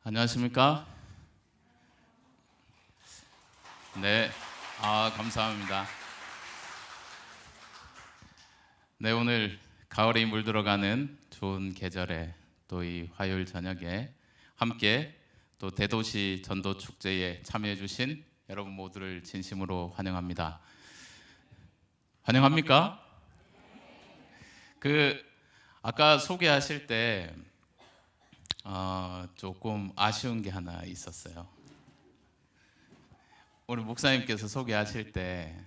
안녕하십니까? 네, 감사합니다. 네, 오늘 가을이 물들어가는 좋은 계절에 또 이 화요일 저녁에 함께 또 대도시 전도 축제에 참여해 주신 여러분 모두를 진심으로 환영합니다. 환영합니까? 아까 소개하실 때 조금 아쉬운 게 하나 있었어요. 우리 목사님께서 소개하실 때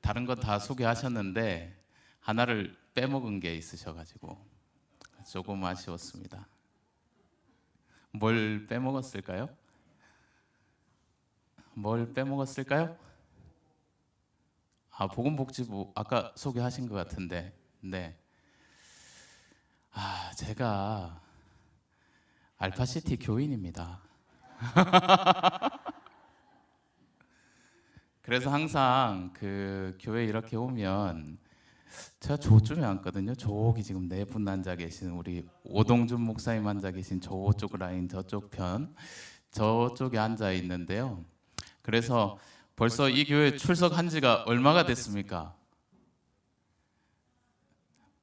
다른 거 다 소개하셨는데 하나를 빼먹은 게 있으셔가지고 조금 아쉬웠습니다. 뭘 빼먹었을까요? 뭘 빼먹었을까요? 보건복지부 아까 소개하신 것 같은데, 네. 제가 알파시티 교인입니다. 그래서 항상 교회 이렇게 오면 제가 저쪽에 앉거든요. 저기 지금 네 분 앉아 계신 우리 오동준 목사님 앉아 계신 저쪽 라인 저쪽 편 저쪽에 앉아 있는데요. 그래서 벌써 이 교회 출석한 지가 얼마가 됐습니까?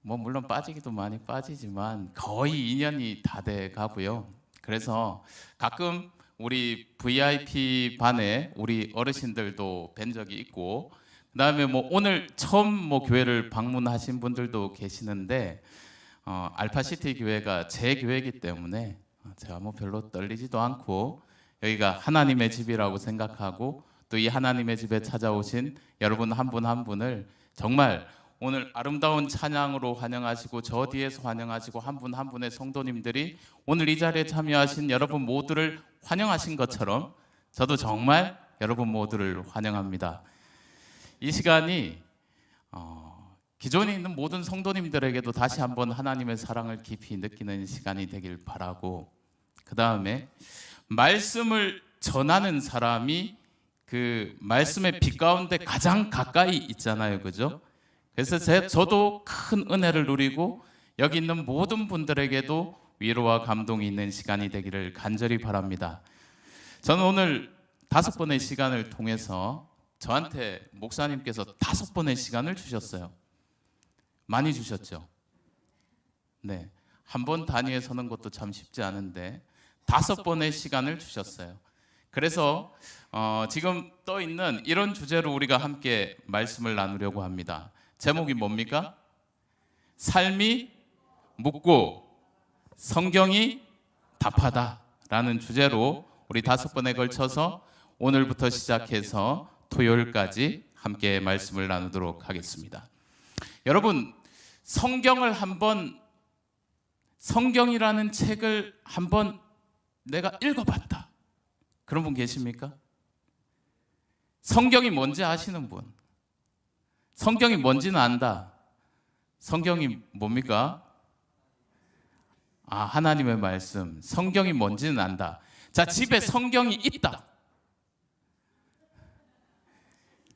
물론 빠지기도 많이 빠지지만 거의 2년이 다 돼 가고요. 그래서 가끔 우리 VIP 반에 우리 어르신들도 뵌 적이 있고, 그다음에 오늘 처음 교회를 방문하신 분들도 계시는데 알파시티 교회가 제 교회이기 때문에 제가 별로 떨리지도 않고 여기가 하나님의 집이라고 생각하고 또 이 하나님의 집에 찾아오신 여러분 한 분 한 분을 정말 오늘 아름다운 찬양으로 환영하시고 저 뒤에서 환영하시고 한 분 한 분의 성도님들이 오늘 이 자리에 참여하신 여러분 모두를 환영하신 것처럼 저도 정말 여러분 모두를 환영합니다. 이 시간이 기존에 있는 모든 성도님들에게도 다시 한번 하나님의 사랑을 깊이 느끼는 시간이 되길 바라고, 그 다음에 말씀을 전하는 사람이 그 말씀의 빛 가운데 가장 가까이 있잖아요, 그죠? 그래서 저도 큰 은혜를 누리고 여기 있는 모든 분들에게도 위로와 감동이 있는 시간이 되기를 간절히 바랍니다. 저는 오늘 5번의 시간을 통해서 저한테 목사님께서 5번의 시간을 주셨어요. 많이 주셨죠? 네, 한 번 단위에 서는 것도 참 쉽지 않은데 5번의 시간을 주셨어요. 그래서 지금 떠 있는 이런 주제로 우리가 함께 말씀을 나누려고 합니다. 제목이 뭡니까? 삶이 묻고 성경이 답하다라는 주제로 우리 5번에 걸쳐서 오늘부터 시작해서 토요일까지 함께 말씀을 나누도록 하겠습니다. 여러분, 성경이라는 책을 한번 내가 읽어봤다, 그런 분 계십니까? 성경이 뭔지 아시는 분? 성경이 뭔지는 안다. 성경이 뭡니까? 하나님의 말씀. 성경이 뭔지는 안다. 자, 집에 성경이 있다.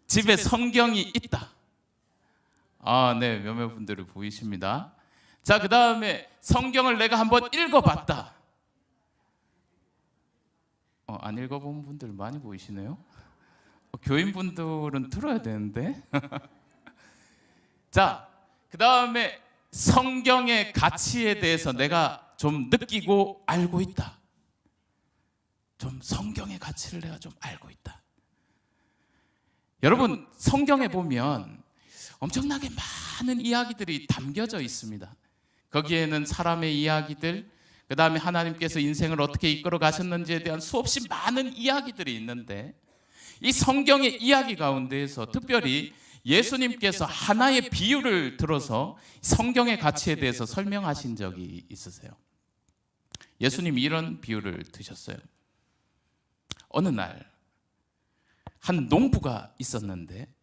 집에 성경이 있다. 네, 몇몇 분들이 보이십니다. 자, 그 다음에 성경을 내가 한번 읽어봤다. 안 읽어본 분들 많이 보이시네요. 교인분들은 들어야 되는데. 자, 그 다음에 성경의 가치에 대해서 내가 좀 느끼고 알고 있다. 좀 성경의 가치를 내가 좀 알고 있다. 여러분, 성경에 보면 엄청나게 많은 이야기들이 담겨져 있습니다. 거기에는 사람의 이야기들, 그 다음에 하나님께서 인생을 어떻게 이끌어 가셨는지에 대한 수없이 많은 이야기들이 있는데, 이 성경의 이야기 가운데에서 특별히 예수님께서 하나의 비유를 들어서 성경의 가치에 대해서 설명하신 적이 있으세요. 예수님이 이런 비유를 드셨어요. 어느 날 한 농부가 있었는데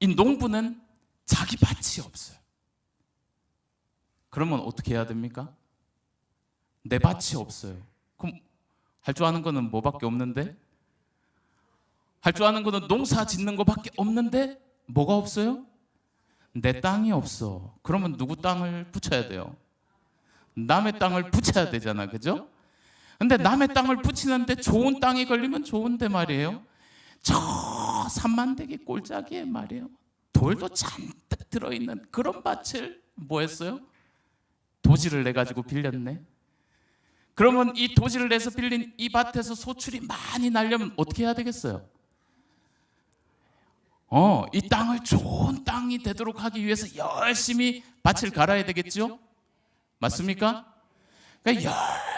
이 농부는 자기 밭이 없어요. 그러면 어떻게 해야 됩니까? 내 밭이 없어요. 그럼 할 줄 아는 거는 뭐밖에 없는데? 할 줄 아는 거는 농사 짓는 거밖에 없는데 뭐가 없어요? 내 땅이 없어. 그러면 누구 땅을 붙여야 돼요? 남의 땅을 붙여야 되잖아, 그죠? 근데 남의 땅을 붙이는데 좋은 땅이 걸리면 좋은데 말이에요. 저 산만대기 꼴짜기에 말이에요. 돌도 잔뜩 들어있는 그런 밭을 뭐 했어요? 도지를 내가지고 빌렸네. 그러면 이 도지를 내서 빌린 이 밭에서 소출이 많이 나려면 어떻게 해야 되겠어요? 이 땅을 좋은 땅이 되도록 하기 위해서 열심히 밭을 갈아야 되겠죠? 맞습니까? 그러니까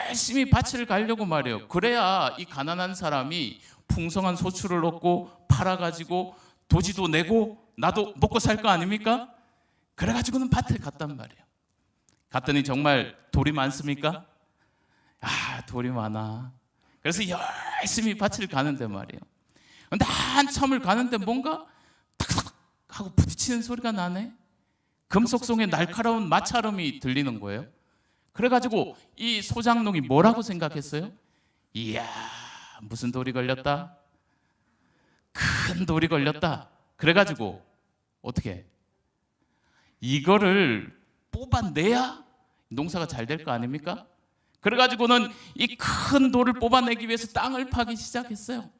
열심히 밭을 갈려고 말이에요. 그래야 이 가난한 사람이 풍성한 소출을 얻고 팔아가지고 도지도 내고 나도 먹고 살 거 아닙니까? 그래가지고는 밭을 갔단 말이에요. 갔더니 정말 돌이 많습니까? 돌이 많아. 그래서 열심히 밭을 가는데 말이에요. 근데 한참을 가는데 뭔가 탁탁 하고 부딪히는 소리가 나네. 금속송의 날카로운 마찰음이 들리는 거예요. 그래가지고 이 소장농이 뭐라고 생각했어요? 이야, 무슨 돌이 걸렸다? 큰 돌이 걸렸다. 그래가지고 어떻게? 이거를 뽑아내야 농사가 잘 될 거 아닙니까? 그래가지고는 이 큰 돌을 뽑아내기 위해서 땅을 파기 시작했어요.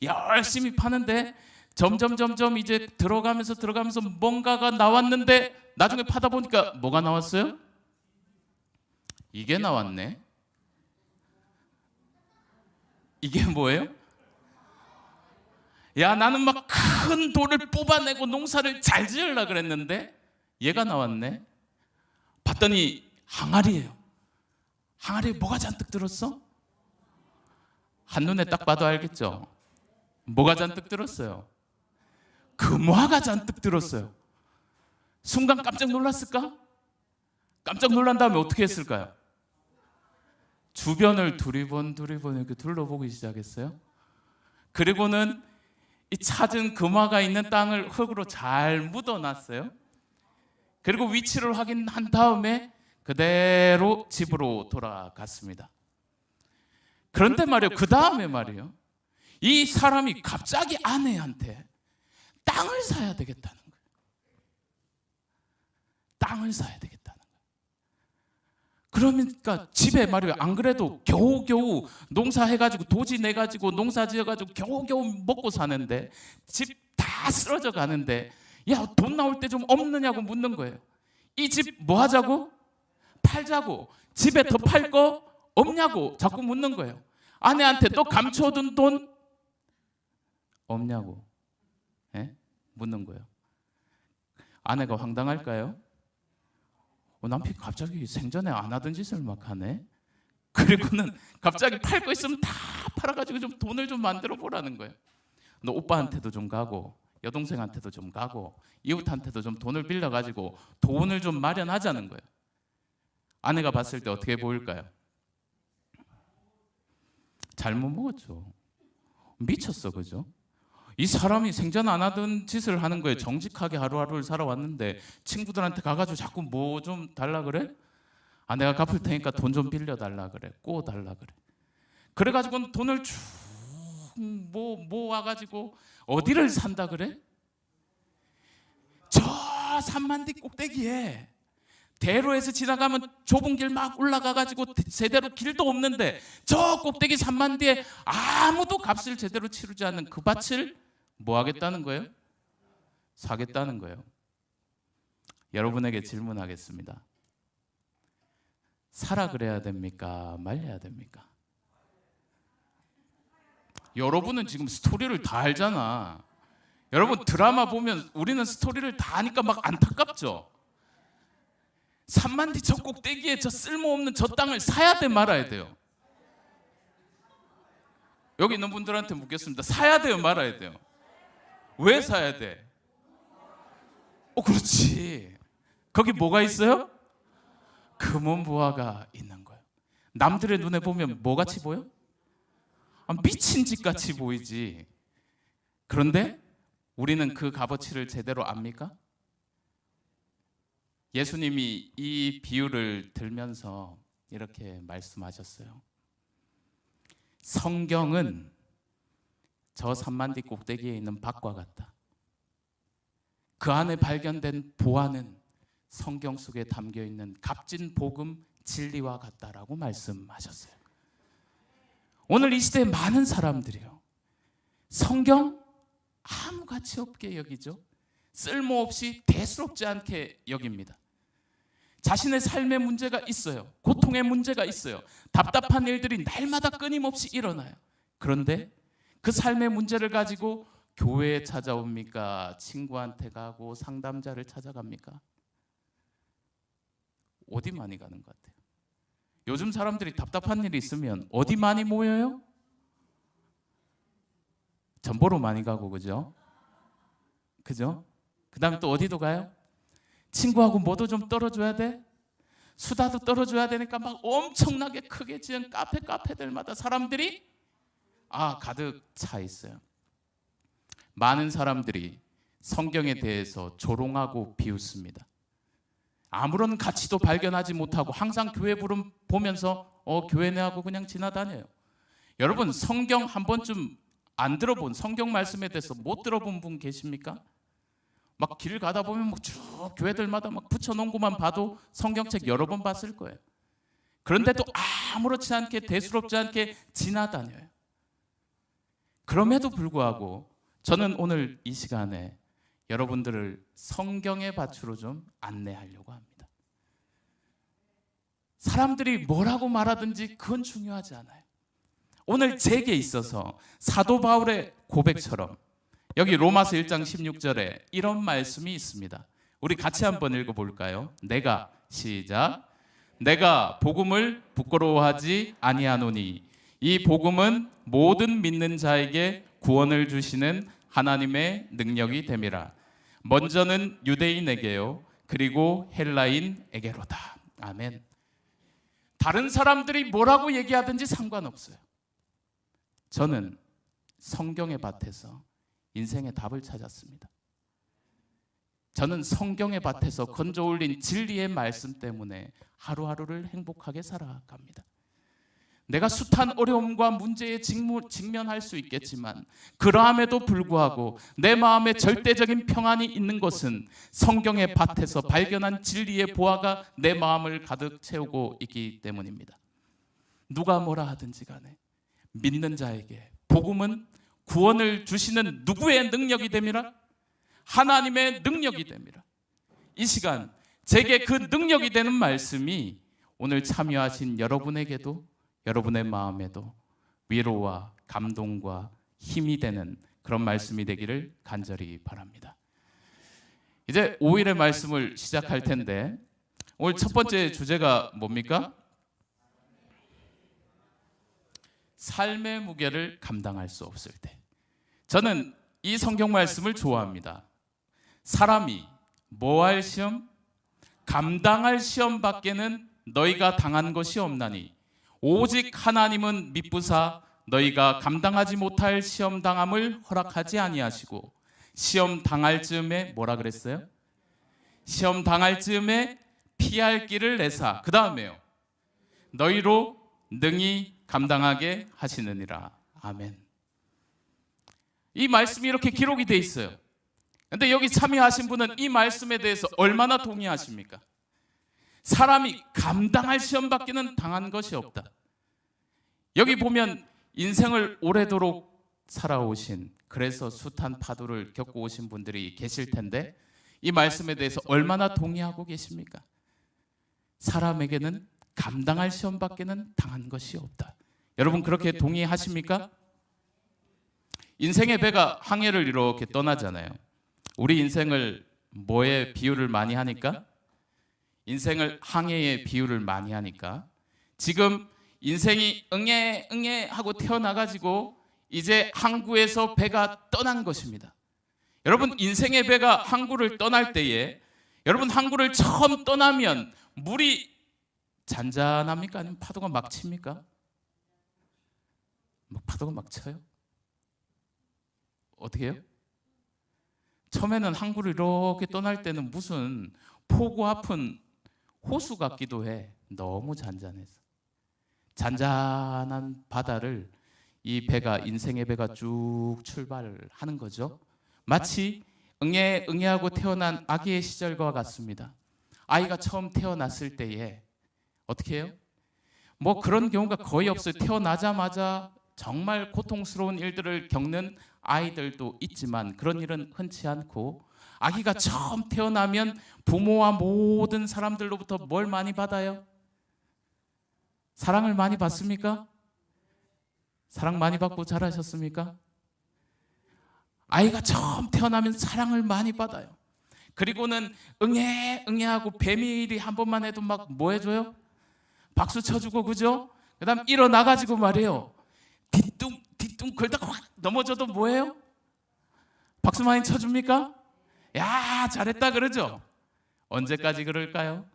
열심히 파는데 점점 이제 들어가면서 뭔가가 나왔는데 나중에 파다 보니까 뭐가 나왔어요? 이게 나왔네. 이게 뭐예요? 야, 나는 막 큰 돌을 뽑아내고 농사를 잘 지으려고 그랬는데 얘가 나왔네. 봤더니 항아리예요. 항아리에 뭐가 잔뜩 들었어? 한눈에 딱 봐도 알겠죠? 뭐가 잔뜩 들었어요? 금화가 잔뜩 들었어요. 순간 깜짝 놀랐을까? 깜짝 놀란 다음에 어떻게 했을까요? 주변을 두리번 이렇게 둘러보기 시작했어요. 그리고는 이 찾은 금화가 있는 땅을 흙으로 잘 묻어놨어요. 그리고 위치를 확인한 다음에 그대로 집으로 돌아갔습니다. 그런데 말이에요, 그 다음에 말이에요, 이 사람이 갑자기 아내한테 땅을 사야 되겠다는 거예요. 땅을 사야 되겠다는 거예요. 그러니까 집에 말이에요, 안 그래도 겨우겨우 농사해가지고 도지 내가지고 농사 지어가지고 겨우겨우 먹고 사는데 집 다 쓰러져 가는데 야, 돈 나올 때 좀 없느냐고 묻는 거예요. 이 집 뭐 하자고? 팔자고. 집에 더 팔 거 없냐고 자꾸 묻는 거예요. 아내한테 또 감춰둔 돈 없냐고 묻는 거예요. 아내가 황당할까요? 남편이 갑자기 생전에 안 하던 짓을 막 하네. 그리고는 갑자기 팔 거 있으면 다 팔아가지고 좀 돈을 좀 만들어 보라는 거예요. 너 오빠한테도 좀 가고 여동생한테도 좀 가고 이웃한테도 좀 돈을 빌려가지고 돈을 좀 마련하자는 거예요. 아내가 봤을 때 어떻게 보일까요? 잘못 먹었죠. 미쳤어, 그죠? 이 사람이 생전 안 하던 짓을 하는 거예요. 정직하게 하루하루를 살아왔는데 친구들한테 가가지고 자꾸 뭐 좀 달라 그래? 내가 갚을 테니까 돈 좀 빌려달라 그래. 꼬 달라 그래. 그래가지고는 돈을 쭉 모아가지고 어디를 산다 그래? 저 산만디 꼭대기에 대로에서 지나가면 좁은 길 막 올라가가지고 제대로 길도 없는데 저 꼭대기 산만디에 아무도 값을 제대로 치르지 않는 그 밭을 뭐 하겠다는 거예요? 사겠다는 거예요. 여러분에게 질문하겠습니다. 사라 그래야 됩니까? 말려야 됩니까? 여러분은 지금 스토리를 다 알잖아. 여러분 드라마 보면 우리는 스토리를 다 아니까 막 안타깝죠. 산만디 저 꼭대기에 저 쓸모없는 저 땅을 사야 돼 말아야 돼요? 여기 있는 분들한테 묻겠습니다. 사야 돼요 말아야 돼요? 왜 사야 돼? 그렇지. 거기 뭐가 있어요? 금은부화가 있는 거예요. 남들의 눈에 보면 뭐같이 보여? 미친 짓 같이 보이지. 그런데 우리는 그 값어치를 제대로 압니까? 예수님이 이 비유를 들면서 이렇게 말씀하셨어요. 성경은 저 산만디 꼭대기에 있는 밭과 같다. 그 안에 발견된 보화는 성경 속에 담겨 있는 값진 복음 진리와 같다라고 말씀하셨어요. 오늘 이 시대에 많은 사람들이요, 성경 아무 가치 없게 여기죠. 쓸모없이 대수롭지 않게 여깁니다. 자신의 삶의 문제가 있어요. 고통의 문제가 있어요. 답답한 일들이 날마다 끊임없이 일어나요. 그런데 그 삶의 문제를 가지고 교회에 찾아옵니까? 친구한테 가고 상담자를 찾아갑니까? 어디 많이 가는 것 같아요? 요즘 사람들이 답답한 일이 있으면 어디 많이 모여요? 전보로 많이 가고, 그죠? 그죠? 그 다음에 또 어디도 가요? 친구하고 뭐도 좀 떨어줘야 돼? 수다도 떨어줘야 되니까 막 엄청나게 크게 지은 카페들마다 사람들이 가득 차 있어요. 많은 사람들이 성경에 대해서 조롱하고 비웃습니다. 아무런 가치도 발견하지 못하고 항상 교회 부름 보면서 교회네 하고 그냥 지나다녀요. 여러분, 성경 한 번쯤 안 들어본, 성경 말씀에 대해서 못 들어본 분 계십니까? 막 길 가다 보면 막 쭉 교회들마다 막 붙여놓은 것만 봐도 성경책 여러 번 봤을 거예요. 그런데도 아무렇지 않게 대수롭지 않게 지나다녀요. 그럼에도 불구하고 저는 오늘 이 시간에 여러분들을 성경의 밭으로 좀 안내하려고 합니다. 사람들이 뭐라고 말하든지 그건 중요하지 않아요. 오늘 제게 있어서 사도 바울의 고백처럼 여기 로마서 1장 16절에 이런 말씀이 있습니다. 우리 같이 한번 읽어볼까요? 시작. 내가 복음을 부끄러워하지 아니하노니 이 복음은 모든 믿는 자에게 구원을 주시는 하나님의 능력이 됨이라. 먼저는 유대인에게요, 그리고 헬라인에게로다. 아멘. 다른 사람들이 뭐라고 얘기하든지 상관없어요. 저는 성경의 밭에서 인생의 답을 찾았습니다. 저는 성경의 밭에서 건져 올린 진리의 말씀 때문에 하루하루를 행복하게 살아갑니다. 내가 숱한 어려움과 문제에 직면할 수 있겠지만 그러함에도 불구하고 내 마음에 절대적인 평안이 있는 것은 성경의 밭에서 발견한 진리의 보화가 내 마음을 가득 채우고 있기 때문입니다. 누가 뭐라 하든지 간에 믿는 자에게 복음은 구원을 주시는 누구의 능력이 됨이라? 하나님의 능력이 됨이라. 이 시간 제게 그 능력이 되는 말씀이 오늘 참여하신 여러분에게도, 여러분의 마음에도 위로와 감동과 힘이 되는 그런 말씀이 되기를 간절히 바랍니다. 이제 5일의 말씀을 시작할 텐데 오늘 첫 번째 주제가 뭡니까? 삶의 무게를 감당할 수 없을 때. 저는 이 성경 말씀을 좋아합니다. 사람이 뭐할 시험? 감당할 시험 밖에는 너희가 당한 것이 없나니 오직 하나님은 미쁘사 너희가 감당하지 못할 시험 당함을 허락하지 아니하시고 시험 당할 즈음에 뭐라 그랬어요? 시험 당할 즈음에 피할 길을 내사, 그 다음에요, 너희로 능히 감당하게 하시느니라. 아멘. 이 말씀이 이렇게 기록이 돼 있어요. 근데 여기 참여하신 분은 이 말씀에 대해서 얼마나 동의하십니까? 사람이 감당할 시험밖에는 당한 것이 없다. 여기 보면 인생을 오래도록 살아오신, 그래서 숱한 파도를 겪고 오신 분들이 계실 텐데 이 말씀에 대해서 얼마나 동의하고 계십니까? 사람에게는 감당할 시험밖에는 당한 것이 없다. 여러분 그렇게 동의하십니까? 인생의 배가 항해를 이렇게 떠나잖아요. 우리 인생을 뭐에 비유를 많이 하니까? 인생을 항해에 비유를 많이 하니까 지금 인생이 응애 하고 태어나가지고 이제 항구에서 배가 떠난 것입니다. 여러분 인생의 배가 항구를 떠날 때에 여러분 항구를 처음 떠나면 물이 잔잔합니까? 아니면 파도가 막 칩니까? 파도가 막 쳐요? 어떻게 해요? 처음에는 항구를 이렇게 떠날 때는 무슨 폭우 아픈 호수 같기도 해. 너무 잔잔해서. 잔잔한 바다를 이 배가, 인생의 배가 쭉 출발하는 거죠. 마치 응애하고 태어난 아기의 시절과 같습니다. 아이가 처음 태어났을 때에 어떻게 해요? 뭐 그런 경우가 거의 없어요. 태어나자마자 정말 고통스러운 일들을 겪는 아이들도 있지만 그런 일은 흔치 않고, 아기가 처음 태어나면 부모와 모든 사람들로부터 뭘 많이 받아요? 사랑을 많이 받습니까? 사랑 많이 받고 자라셨습니까? 아이가 처음 태어나면 사랑을 많이 받아요. 그리고는 응애 응애 하고 배밀이 한 번만 해도 막 뭐 해줘요? 박수 쳐주고, 그죠? 그 다음 일어나가지고 말이에요, 뒤뚱 걸다가 확 넘어져도 뭐예요? 박수 많이 쳐줍니까? 야, 잘했다 그러죠? 언제까지 그럴까요?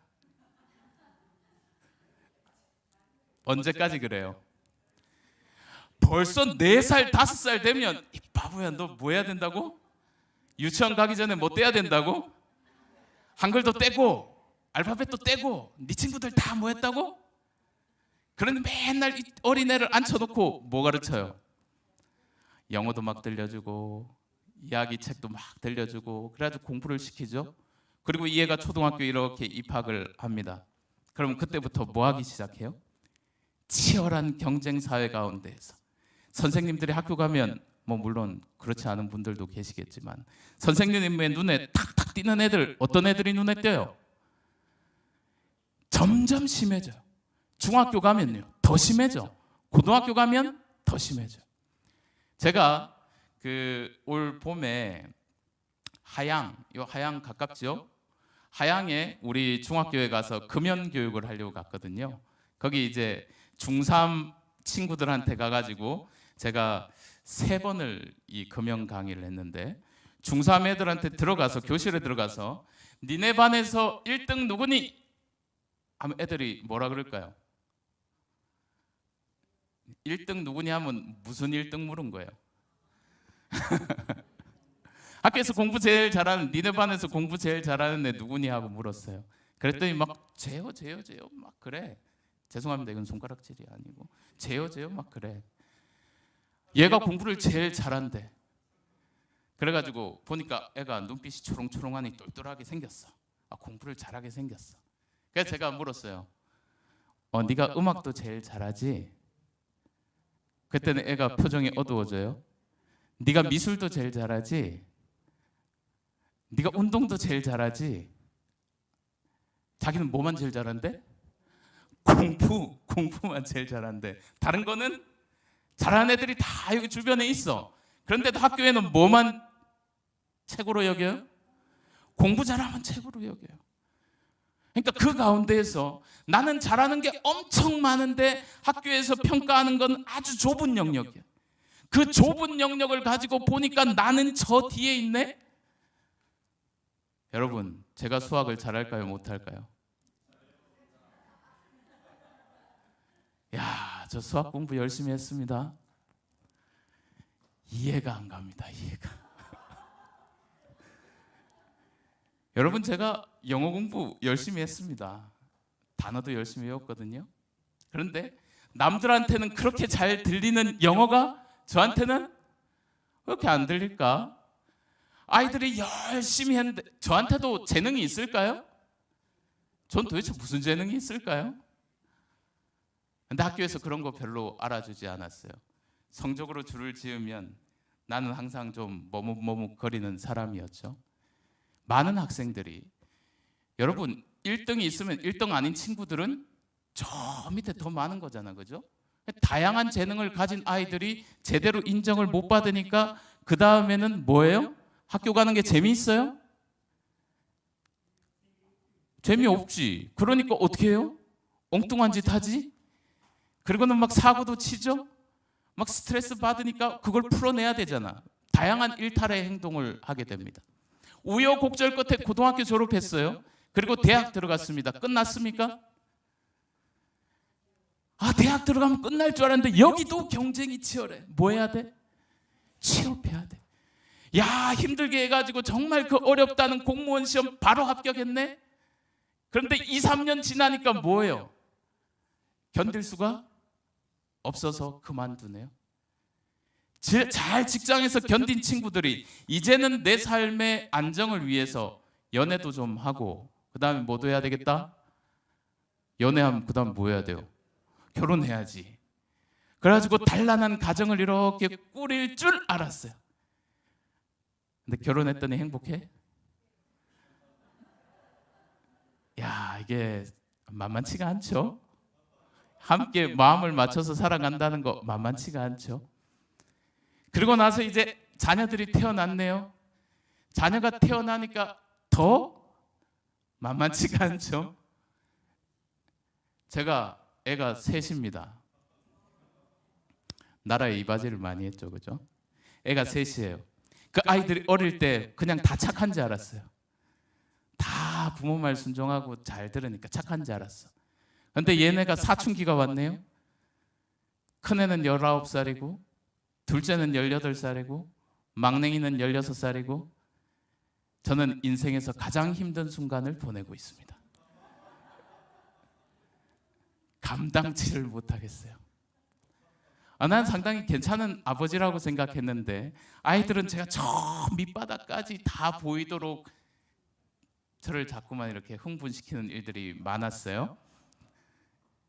언제까지 그래요? 벌써 4살, 5살 되면 이 바보야, 너 뭐 해야 된다고? 유치원 가기 전에 뭐 떼야 된다고? 한글도 떼고 알파벳도 떼고 네 친구들 다 뭐 했다고? 그런데 맨날 이 어린애를 앉혀놓고 뭐 가르쳐요? 영어도 막 들려주고 이야기 책도 막 들려주고 그래가지고 공부를 시키죠. 그리고 이 애가 초등학교 이렇게 입학을 합니다. 그럼 그때부터 뭐 하기 시작해요? 치열한 경쟁 사회 가운데에서 선생님들이 학교 가면 뭐 물론 그렇지 않은 분들도 계시겠지만 선생님의 눈에 탁탁 띄는 애들, 어떤 애들이 눈에 띄어요? 점점 심해져요. 중학교 가면요 더 심해져. 고등학교 가면 더 심해져. 제가 올 봄에 하양 가깝죠? 하양에 우리 중학교에 가서 금연 교육을 하려고 갔거든요. 거기 이제 중3 친구들한테 가가지고 제가 3번을 이 금연 강의를 했는데, 중3 애들한테 들어가서 교실에 들어가서 니네 반에서 1등 누구니? 하면 애들이 뭐라 그럴까요? 1등 누구니 하면 무슨 1등 물은 거예요? 학교에서 공부 제일 잘하는, 니네 반에서 공부 제일 잘하는 애 누구니 하고 물었어요. 그랬더니 막 제요 막 그래. 죄송합니다, 이건 손가락질이 아니고 제요 막 그래. 얘가 공부를 제일 잘한대. 그래가지고 보니까 애가 눈빛이 초롱초롱하니 똘똘하게 생겼어. 공부를 잘하게 생겼어. 그래서 제가 물었어요. 네가 음악도 제일 잘하지? 그때는 애가 표정이 어두워져요. 네가 미술도 제일 잘하지? 네가 운동도 제일 잘하지? 자기는 뭐만 제일 잘한대? 공부만 제일 잘한대. 다른 거는 잘하는 애들이 다 여기 주변에 있어. 그런데도 학교에는 뭐만 최고로 여겨요? 공부 잘하면 최고로 여겨요. 그러니까 그 가운데에서 나는 잘하는 게 엄청 많은데 학교에서 평가하는 건 아주 좁은 영역이야. 그 좁은 영역을 가지고 보니까 나는 저 뒤에 있네? 여러분, 제가 수학을 잘할까요? 못할까요? 야, 저 수학 공부 열심히 했습니다. 이해가 안 갑니다. 이해가. 여러분, 제가 영어 공부 열심히 했습니다. 단어도 열심히 외웠거든요. 그런데 남들한테는 그렇게 잘 들리는 영어가 저한테는 왜 이렇게 안 들릴까? 아이들이 열심히 했는데 저한테도 재능이 있을까요? 전 도대체 무슨 재능이 있을까요? 근데 학교에서 그런 거 별로 알아주지 않았어요. 성적으로 줄을 지으면 나는 항상 좀 머뭇머뭇거리는 사람이었죠. 많은 학생들이, 여러분 1등이 있으면 1등 아닌 친구들은 저 밑에 더 많은 거잖아, 그죠? 다양한 재능을 가진 아이들이 제대로 인정을 못 받으니까 그 다음에는 뭐예요? 학교 가는 게 재미있어요? 재미없지. 그러니까 어떻게 해요? 엉뚱한 짓 하지? 그리고는 막 사고도 치죠? 막 스트레스 받으니까 그걸 풀어내야 되잖아. 다양한 일탈의 행동을 하게 됩니다. 우여곡절 끝에 고등학교 졸업했어요. 그리고 대학 들어갔습니다. 끝났습니까? 대학 들어가면 끝날 줄 알았는데 여기도 경쟁이 치열해. 뭐 해야 돼? 취업해야 돼. 야, 힘들게 해가지고 정말 그 어렵다는 공무원 시험 바로 합격했네. 그런데 2, 3년 지나니까 뭐예요? 견딜 수가 없어서 그만두네요. 잘 직장에서 견딘 친구들이 이제는 내 삶의 안정을 위해서 연애도 좀 하고, 그 다음에 뭐도 해야 되겠다? 연애하면 그 다음 뭐 해야 돼요? 결혼해야지. 그래가지고 단란한 가정을 이렇게 꾸릴 줄 알았어요. 근데 결혼했더니 행복해? 야, 이게 만만치가 않죠. 함께 마음을 맞춰서 살아간다는 거 만만치가 않죠. 그리고 나서 이제 자녀들이 태어났네요. 자녀가 태어나니까 더 만만치가 않죠. 제가 애가 셋입니다. 나라에 이바지를 많이 했죠, 그죠? 애가 셋이에요. 그 아이들이 어릴 때 그냥 다 착한 줄 알았어요. 다 부모 말 순종하고 잘 들으니까 착한 줄 알았어. 근데 얘네가 사춘기가 왔네요. 큰애는 19살이고 둘째는 18살이고 막냉이는 16살이고 저는 인생에서 가장 힘든 순간을 보내고 있습니다. 감당치를 못하겠어요. 난 상당히 괜찮은 아버지라고 생각했는데 아이들은 제가 저 밑바닥까지 다 보이도록 저를 자꾸만 이렇게 흥분시키는 일들이 많았어요.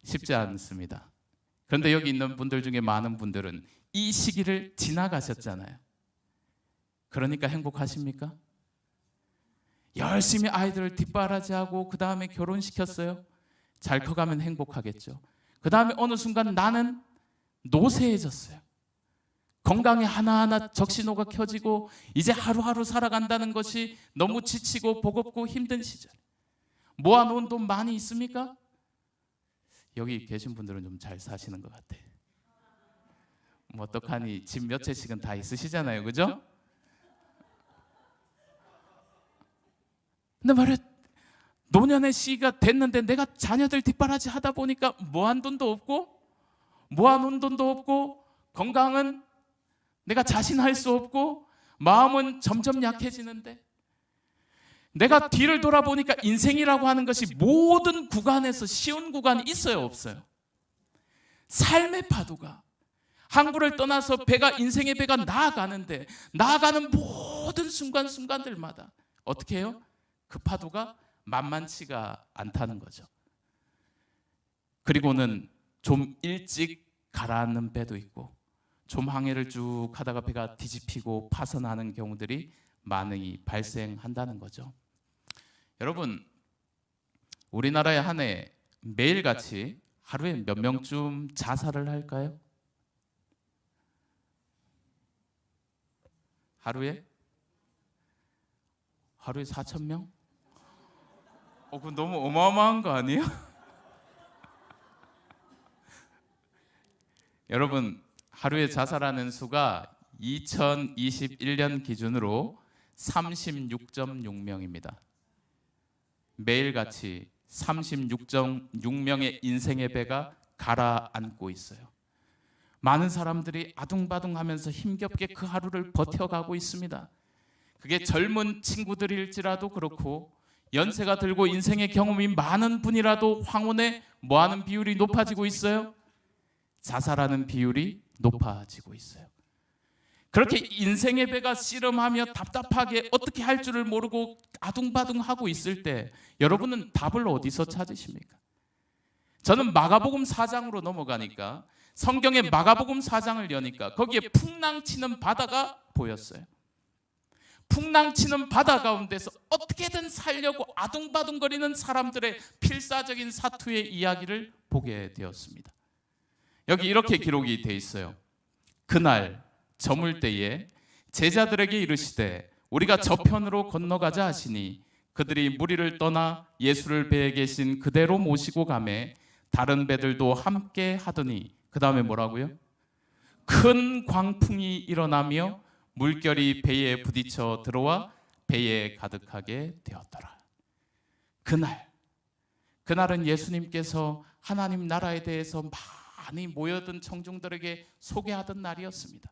쉽지 않습니다. 그런데 여기 있는 분들 중에 많은 분들은 이 시기를 지나가셨잖아요. 그러니까 행복하십니까? 열심히 아이들을 뒷바라지하고 그 다음에 결혼시켰어요. 잘 커가면 행복하겠죠. 그 다음에 어느 순간 나는 노쇠해졌어요. 건강에 하나하나 적신호가 켜지고 이제 하루하루 살아간다는 것이 너무 지치고 버겁고 힘든 시절. 모아놓은 돈 많이 있습니까? 여기 계신 분들은 좀 잘 사시는 것 같아. 뭐 어떡하니 집 몇 채씩은 다 있으시잖아요, 그죠? 근데 말이야, 노년의 시기가 됐는데 내가 자녀들 뒷바라지 하다 보니까 모아놓은 돈도 없고 건강은 내가 자신할 수 없고 마음은 점점 약해지는데 내가 뒤를 돌아보니까 인생이라고 하는 것이 모든 구간에서 쉬운 구간이 있어요, 없어요? 삶의 파도가 항구를 떠나서 인생의 배가 나아가는데 나아가는 모든 순간순간들마다 어떻게 해요? 그 파도가 만만치가 않다는 거죠. 그리고는 좀 일찍 가라앉는 배도 있고 좀 항해를 쭉 하다가 배가 뒤집히고 파선하는 경우들이 많이 발생한다는 거죠. 여러분, 우리나라의 한 해 매일같이 하루에 몇 명쯤 자살을 할까요? 하루에 4,000명? 그건 너무 어마어마한 거 아니에요? 여러분, 하루에 자살하는 수가 2021년 기준으로 36.6명입니다. 매일같이 36.6명의 인생의 배가 가라앉고 있어요. 많은 사람들이 아둥바둥하면서 힘겹게 그 하루를 버텨가고 있습니다. 그게 젊은 친구들일지라도 그렇고 연세가 들고 인생의 경험이 많은 분이라도 황혼에 뭐하는 비율이 높아지고 있어요? 자살하는 비율이 높아지고 있어요. 그렇게 인생의 배가 씨름하며 답답하게 어떻게 할 줄을 모르고 아둥바둥하고 있을 때 여러분은 답을 어디서 찾으십니까? 저는 마가복음 4장으로 넘어가니까 성경의 마가복음 4장을 여니까 거기에 풍랑치는 바다가 보였어요. 풍랑치는 바다 가운데서 어떻게든 살려고 아둥바둥거리는 사람들의 필사적인 사투의 이야기를 보게 되었습니다. 여기 이렇게 기록이 되어 있어요. 그날 저물 때에 제자들에게 이르시되 우리가 저편으로 건너가자 하시니 그들이 무리를 떠나 예수를 배에 계신 그대로 모시고 가매 다른 배들도 함께 하더니 그 다음에 뭐라고요? 큰 광풍이 일어나며 물결이 배에 부딪혀 들어와 배에 가득하게 되었더라. 그날은 예수님께서 하나님 나라에 대해서 많이 모여든 청중들에게 소개하던 날이었습니다.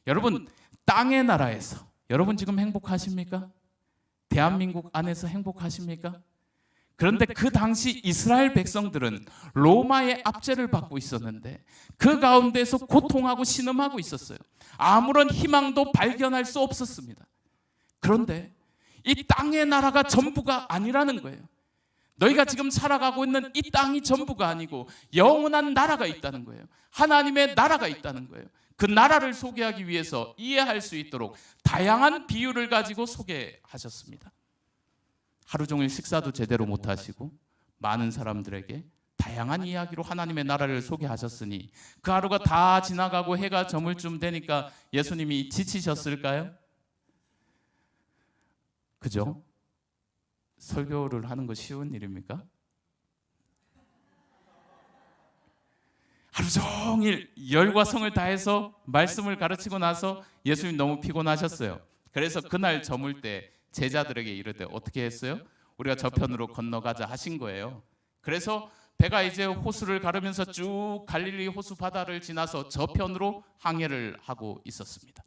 여러분, 땅의 나라에서 여러분 지금 행복하십니까? 대한민국 안에서 행복하십니까? 그런데 그 당시 이스라엘 백성들은 로마의 압제를 받고 있었는데 그 가운데서 고통하고 신음하고 있었어요. 아무런 희망도 발견할 수 없었습니다. 그런데 이 땅의 나라가 전부가 아니라는 거예요. 너희가 지금 살아가고 있는 이 땅이 전부가 아니고 영원한 나라가 있다는 거예요. 하나님의 나라가 있다는 거예요. 그 나라를 소개하기 위해서 이해할 수 있도록 다양한 비유를 가지고 소개하셨습니다. 하루 종일 식사도 제대로 못하시고 많은 사람들에게 다양한 이야기로 하나님의 나라를 소개하셨으니 그 하루가 다 지나가고 해가 저물 쯤 되니까 예수님이 지치셨을까요? 그죠? 설교를 하는 거 쉬운 일입니까? 하루 종일 열과 성을 다해서 말씀을 가르치고 나서 예수님 너무 피곤하셨어요. 그래서 그날 저물 때 제자들에게 이르되 어떻게 했어요? 우리가 저편으로 건너가자 하신 거예요. 그래서 배가 이제 호수를 가르면서 쭉 갈릴리 호수 바다를 지나서 저편으로 항해를 하고 있었습니다.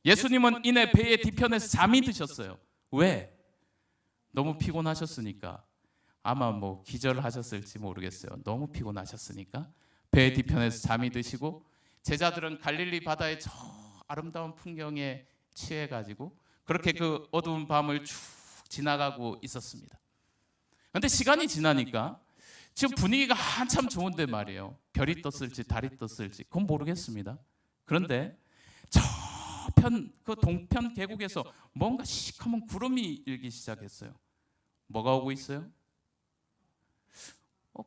예수님은 이내 배의 뒤편에서 잠이 드셨어요. 왜? 너무 피곤하셨으니까. 아마 뭐 기절하셨을지 모르겠어요. 너무 피곤하셨으니까 배 뒤편에서 잠이 드시고 제자들은 갈릴리 바다의 저 아름다운 풍경에 취해가지고 그렇게 그 어두운 밤을 쭉 지나가고 있었습니다. 그런데 시간이 지나니까 지금 분위기가 한참 좋은데 말이에요. 별이 떴을지 달이 떴을지 그건 모르겠습니다. 그런데 저편 그 동편 계곡에서 뭔가 시커먼 구름이 일기 시작했어요. 뭐가 오고 있어요?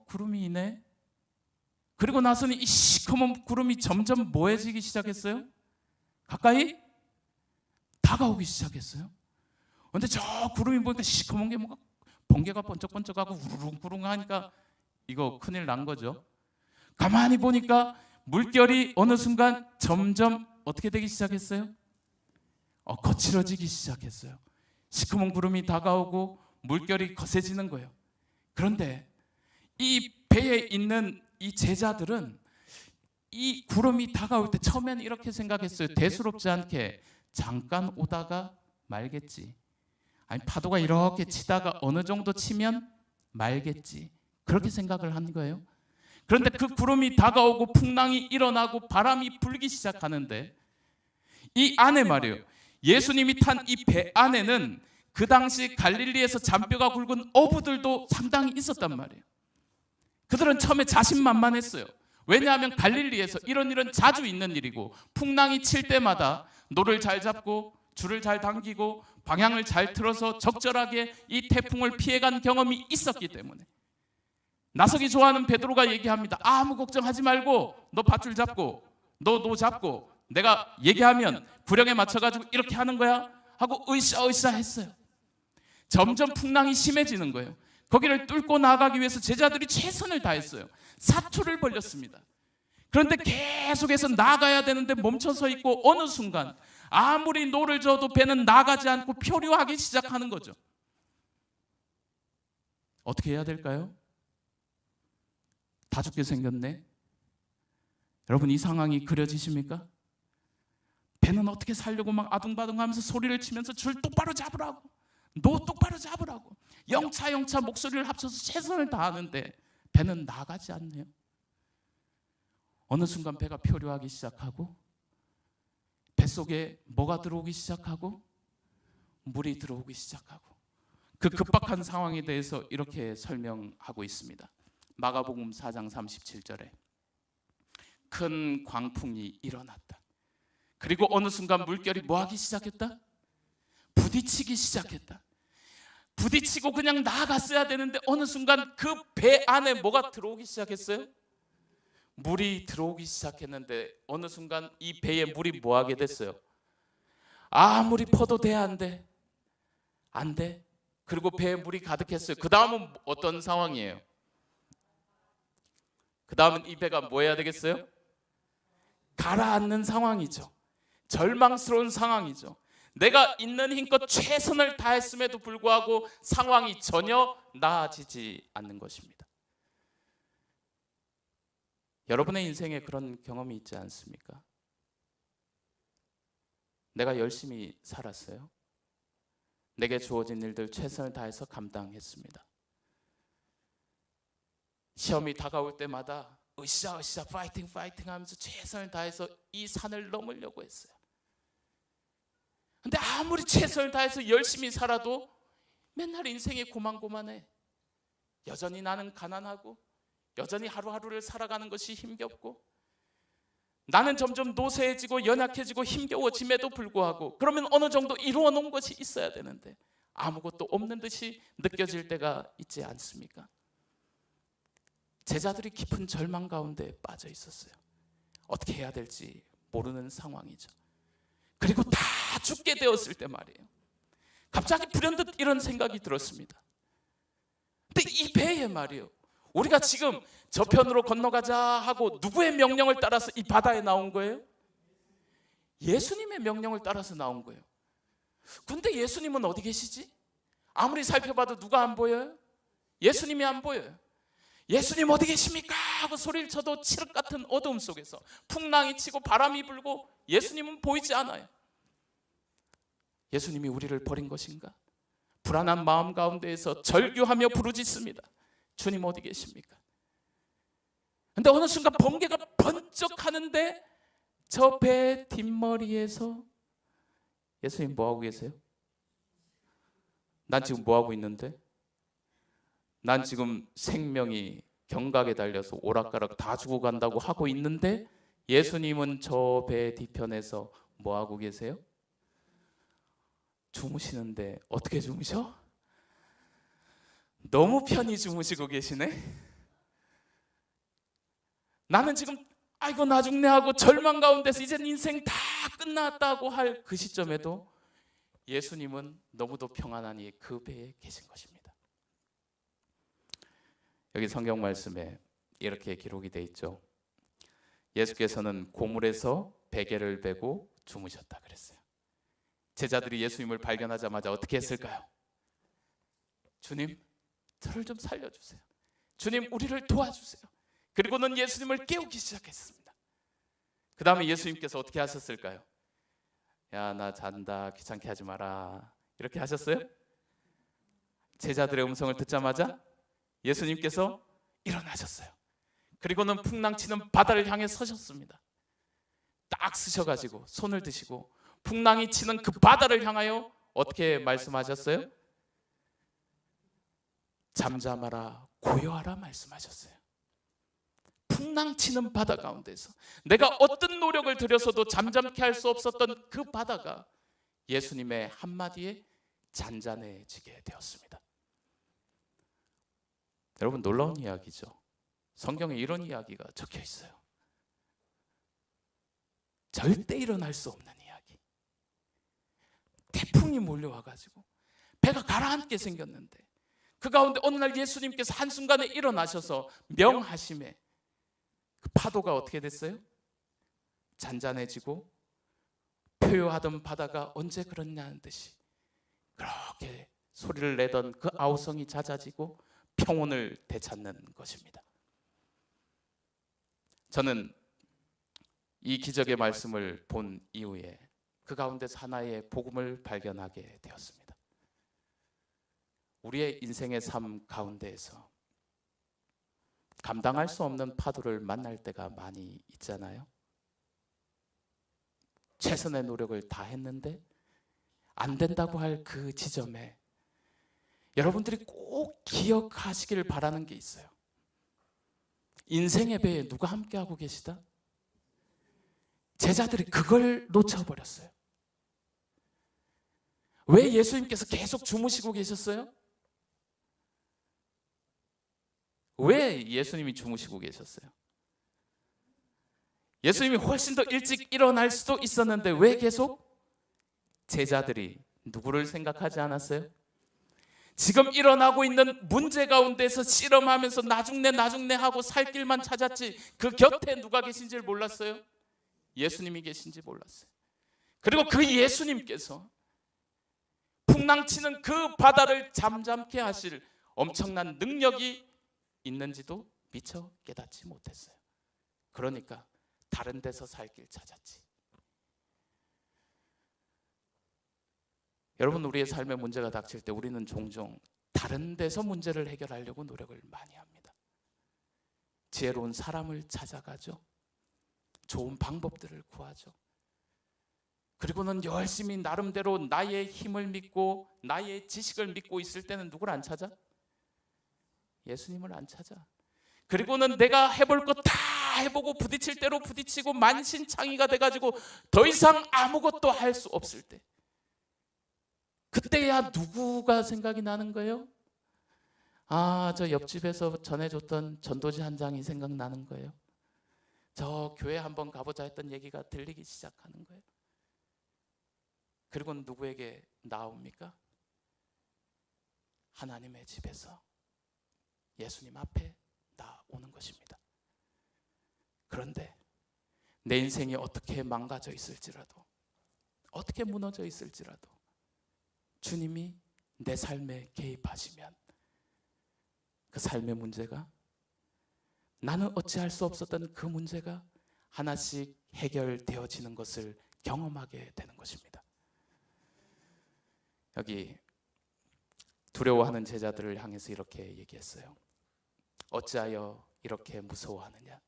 구름이 이네. 그리고 나서는 이 시커먼 구름이 점점 뭐해지기 시작했어요? 가까이 다가오기 시작했어요. 그런데 저 구름이 보니까 시커먼 게 뭔가 번개가 번쩍번쩍하고 우르릉 하니까 이거 큰일 난 거죠. 가만히 보니까 물결이 어느 순간 점점 어떻게 되기 시작했어요? 거칠어지기 시작했어요. 시커먼 구름이 다가오고 물결이 거세지는 거예요. 그런데 이 배에 있는 이 제자들은 이 구름이 다가올 때 처음에는 이렇게 생각했어요. 대수롭지 않게 잠깐 오다가 말겠지. 아니 파도가 이렇게 치다가 어느 정도 치면 말겠지. 그렇게 생각을 한 거예요. 그런데 그 구름이 다가오고 풍랑이 일어나고 바람이 불기 시작하는데 이 안에 말이에요. 예수님이 탄 이 배 안에는 그 당시 갈릴리에서 잔뼈가 굵은 어부들도 상당히 있었단 말이에요. 그들은 처음에 자신만만했어요. 왜냐하면 갈릴리에서 이런 일은 자주 있는 일이고 풍랑이 칠 때마다 노를 잘 잡고 줄을 잘 당기고 방향을 잘 틀어서 적절하게 이 태풍을 피해간 경험이 있었기 때문에 나서기 좋아하는 베드로가 얘기합니다. 아무 걱정하지 말고 너 밧줄 잡고 너 노 잡고 내가 얘기하면 구령에 맞춰가지고 이렇게 하는 거야 하고 으쌰으쌰 했어요. 점점 풍랑이 심해지는 거예요. 거기를 뚫고 나가기 위해서 제자들이 최선을 다했어요. 사투를 벌렸습니다. 그런데 계속해서 나가야 되는데 멈춰서 있고 어느 순간 아무리 노를 저어도 배는 나가지 않고 표류하기 시작하는 거죠. 어떻게 해야 될까요? 다 죽게 생겼네. 여러분 이 상황이 그려지십니까? 배는 어떻게 살려고 막 아둥바둥하면서 소리를 치면서 줄 똑바로 잡으라고 노 똑바로 잡으라고 영차 목소리를 합쳐서 최선을 다하는데 배는 나가지 않네요. 어느 순간 배가 표류하기 시작하고 뱃속에 뭐가 들어오기 시작하고 물이 들어오기 시작하고 그 급박한 상황에 대해서 이렇게 설명하고 있습니다. 마가복음 4장 37절에 큰 광풍이 일어났다. 그리고 어느 순간 물결이 뭐하기 시작했다? 부딪히기 시작했다. 부딪히고 그냥 나갔어야 되는데 어느 순간 그 배 안에 뭐가 들어오기 시작했어요? 물이 들어오기 시작했는데 어느 순간 이 배에 물이 뭐하게 됐어요? 아무리 퍼도 돼 안 돼? 안 돼. 그리고 배에 물이 가득했어요. 그 다음은 어떤 상황이에요? 그 다음은 이 배가 뭐 해야 되겠어요? 가라앉는 상황이죠. 절망스러운 상황이죠. 내가 있는 힘껏 최선을 다했음에도 불구하고 상황이 전혀 나아지지 않는 것입니다. 여러분의 인생에 그런 경험이 있지 않습니까? 내가 열심히 살았어요. 내게 주어진 일들 최선을 다해서 감당했습니다. 시험이 다가올 때마다 으쌰으쌰 파이팅 하면서 최선을 다해서 이 산을 넘으려고 했어요. 근데 아무리 최선을 다해서 열심히 살아도 맨날 인생이 고만고만해. 여전히 나는 가난하고 여전히 하루하루를 살아가는 것이 힘겹고 나는 점점 노쇠해지고 연약해지고 힘겨워짐에도 불구하고 그러면 어느 정도 이루어 놓은 것이 있어야 되는데 아무것도 없는 듯이 느껴질 때가 있지 않습니까? 제자들이 깊은 절망 가운데 빠져 있었어요. 어떻게 해야 될지 모르는 상황이죠. 그리고 다 죽게 되었을 때 말이에요, 갑자기 불현듯 이런 생각이 들었습니다. 근데 이 배에 말이에요, 우리가 지금 저편으로 건너가자 하고 누구의 명령을 따라서 이 바다에 나온 거예요? 예수님의 명령을 따라서 나온 거예요. 근데 예수님은 어디 계시지? 아무리 살펴봐도 누가 안 보여요? 예수님이 안 보여요. 예수님 어디 계십니까? 하고 소리를 쳐도 칠흑 같은 어두움 속에서 풍랑이 치고 바람이 불고 예수님은 보이지 않아요. 예수님이 우리를 버린 것인가? 불안한 마음 가운데에서 절규하며 부르짖습니다. 주님 어디 계십니까? 근데 어느 순간 번개가 번쩍 하는데 저 배 뒷머리에서 예수님 뭐 하고 계세요? 난 지금 뭐 하고 있는데? 난 지금 생명이 경각에 달려서 오락가락 다 죽어간다고 하고 있는데 예수님은 저 배 뒤편에서 뭐 하고 계세요? 주무시는데 어떻게 주무셔? 너무 편히 주무시고 계시네. 나는 지금 아이고 나 죽네 하고 절망 가운데서 이제 인생 다 끝났다고 할 그 시점에도 예수님은 너무도 평안하니 그 배에 계신 것입니다. 여기 성경 말씀에 이렇게 기록이 되어 있죠. 예수께서는 고물에서 베개를 베고 주무셨다 그랬어요. 제자들이 예수님을 발견하자마자 어떻게 했을까요? 주님, 저를 좀 살려주세요. 주님, 우리를 도와주세요. 그리고는 예수님을 깨우기 시작했습니다. 그 다음에 예수님께서 어떻게 하셨을까요? 야, 나 잔다, 귀찮게 하지 마라, 이렇게 하셨어요? 제자들의 음성을 듣자마자 예수님께서 일어나셨어요. 그리고는 풍랑치는 바다를 향해 서셨습니다. 딱 쓰셔가지고 손을 드시고 풍랑이 치는 그 바다를 향하여 어떻게 말씀하셨어요? 잠잠하라, 고요하라 말씀하셨어요. 풍랑치는 바다 가운데서 내가 어떤 노력을 들여서도 잠잠케 할 수 없었던 그 바다가 예수님의 한마디에 잔잔해지게 되었습니다. 여러분, 놀라운 이야기죠. 성경에 이런 이야기가 적혀 있어요. 절대 일어날 수 없는 이야기. 태풍이 몰려와가지고 배가 가라앉게 생겼는데 그 가운데 어느 날 예수님께서 한순간에 일어나셔서 명하심에 그 파도가 어떻게 됐어요? 잔잔해지고 표효하던 바다가 언제 그렇냐는 듯이 그렇게 소리를 내던 그 아우성이 잦아지고 평온을 되찾는 것입니다. 저는 이 기적의 말씀을 본 이후에 그 가운데서 하나의 복음을 발견하게 되었습니다. 우리의 인생의 삶 가운데에서 감당할 수 없는 파도를 만날 때가 많이 있잖아요. 최선의 노력을 다 했는데 안 된다고 할 그 지점에 여러분들이 꼭 기억하시길 바라는 게 있어요. 인생의 배에 누가 함께하고 계시다? 제자들이 그걸 놓쳐버렸어요. 왜 예수님께서 계속 주무시고 계셨어요? 왜 예수님이 주무시고 계셨어요? 예수님이 훨씬 더 일찍 일어날 수도 있었는데 왜 계속 제자들이 누구를 생각하지 않았어요? 지금 일어나고 있는 문제 가운데서 씨름하면서 나중내 하고 살 길만 찾았지 그 곁에 누가 계신지를 몰랐어요? 예수님이 계신지 몰랐어요. 그리고 그 예수님께서 풍랑치는 그 바다를 잠잠케 하실 엄청난 능력이 있는지도 미처 깨닫지 못했어요. 그러니까 다른 데서 살 길 찾았지. 여러분, 우리의 삶에 문제가 닥칠 때 우리는 종종 다른 데서 문제를 해결하려고 노력을 많이 합니다. 지혜로운 사람을 찾아가죠. 좋은 방법들을 구하죠. 그리고는 열심히 나름대로 나의 힘을 믿고 나의 지식을 믿고 있을 때는 누굴 안 찾아? 예수님을 안 찾아. 그리고는 내가 해볼 거 다 해보고 부딪힐 대로 부딪히고 만신창이가 돼가지고 더 이상 아무것도 할 수 없을 때, 그때야 누구가 생각이 나는 거예요? 저 옆집에서 전해줬던 전도지 한 장이 생각나는 거예요. 저 교회 한번 가보자 했던 얘기가 들리기 시작하는 거예요. 그리고 누구에게 나옵니까? 하나님의 집에서 예수님 앞에 나오는 것입니다. 그런데 내 인생이 어떻게 망가져 있을지라도, 어떻게 무너져 있을지라도 주님이 내 삶에 개입하시면 그 삶의 문제가, 나는 어찌할 수 없었던 그 문제가 하나씩 해결되어지는 것을 경험하게 되는 것입니다. 여기 두려워하는 제자들을 향해서 이렇게 얘기했어요. 어찌하여 이렇게 무서워하느냐?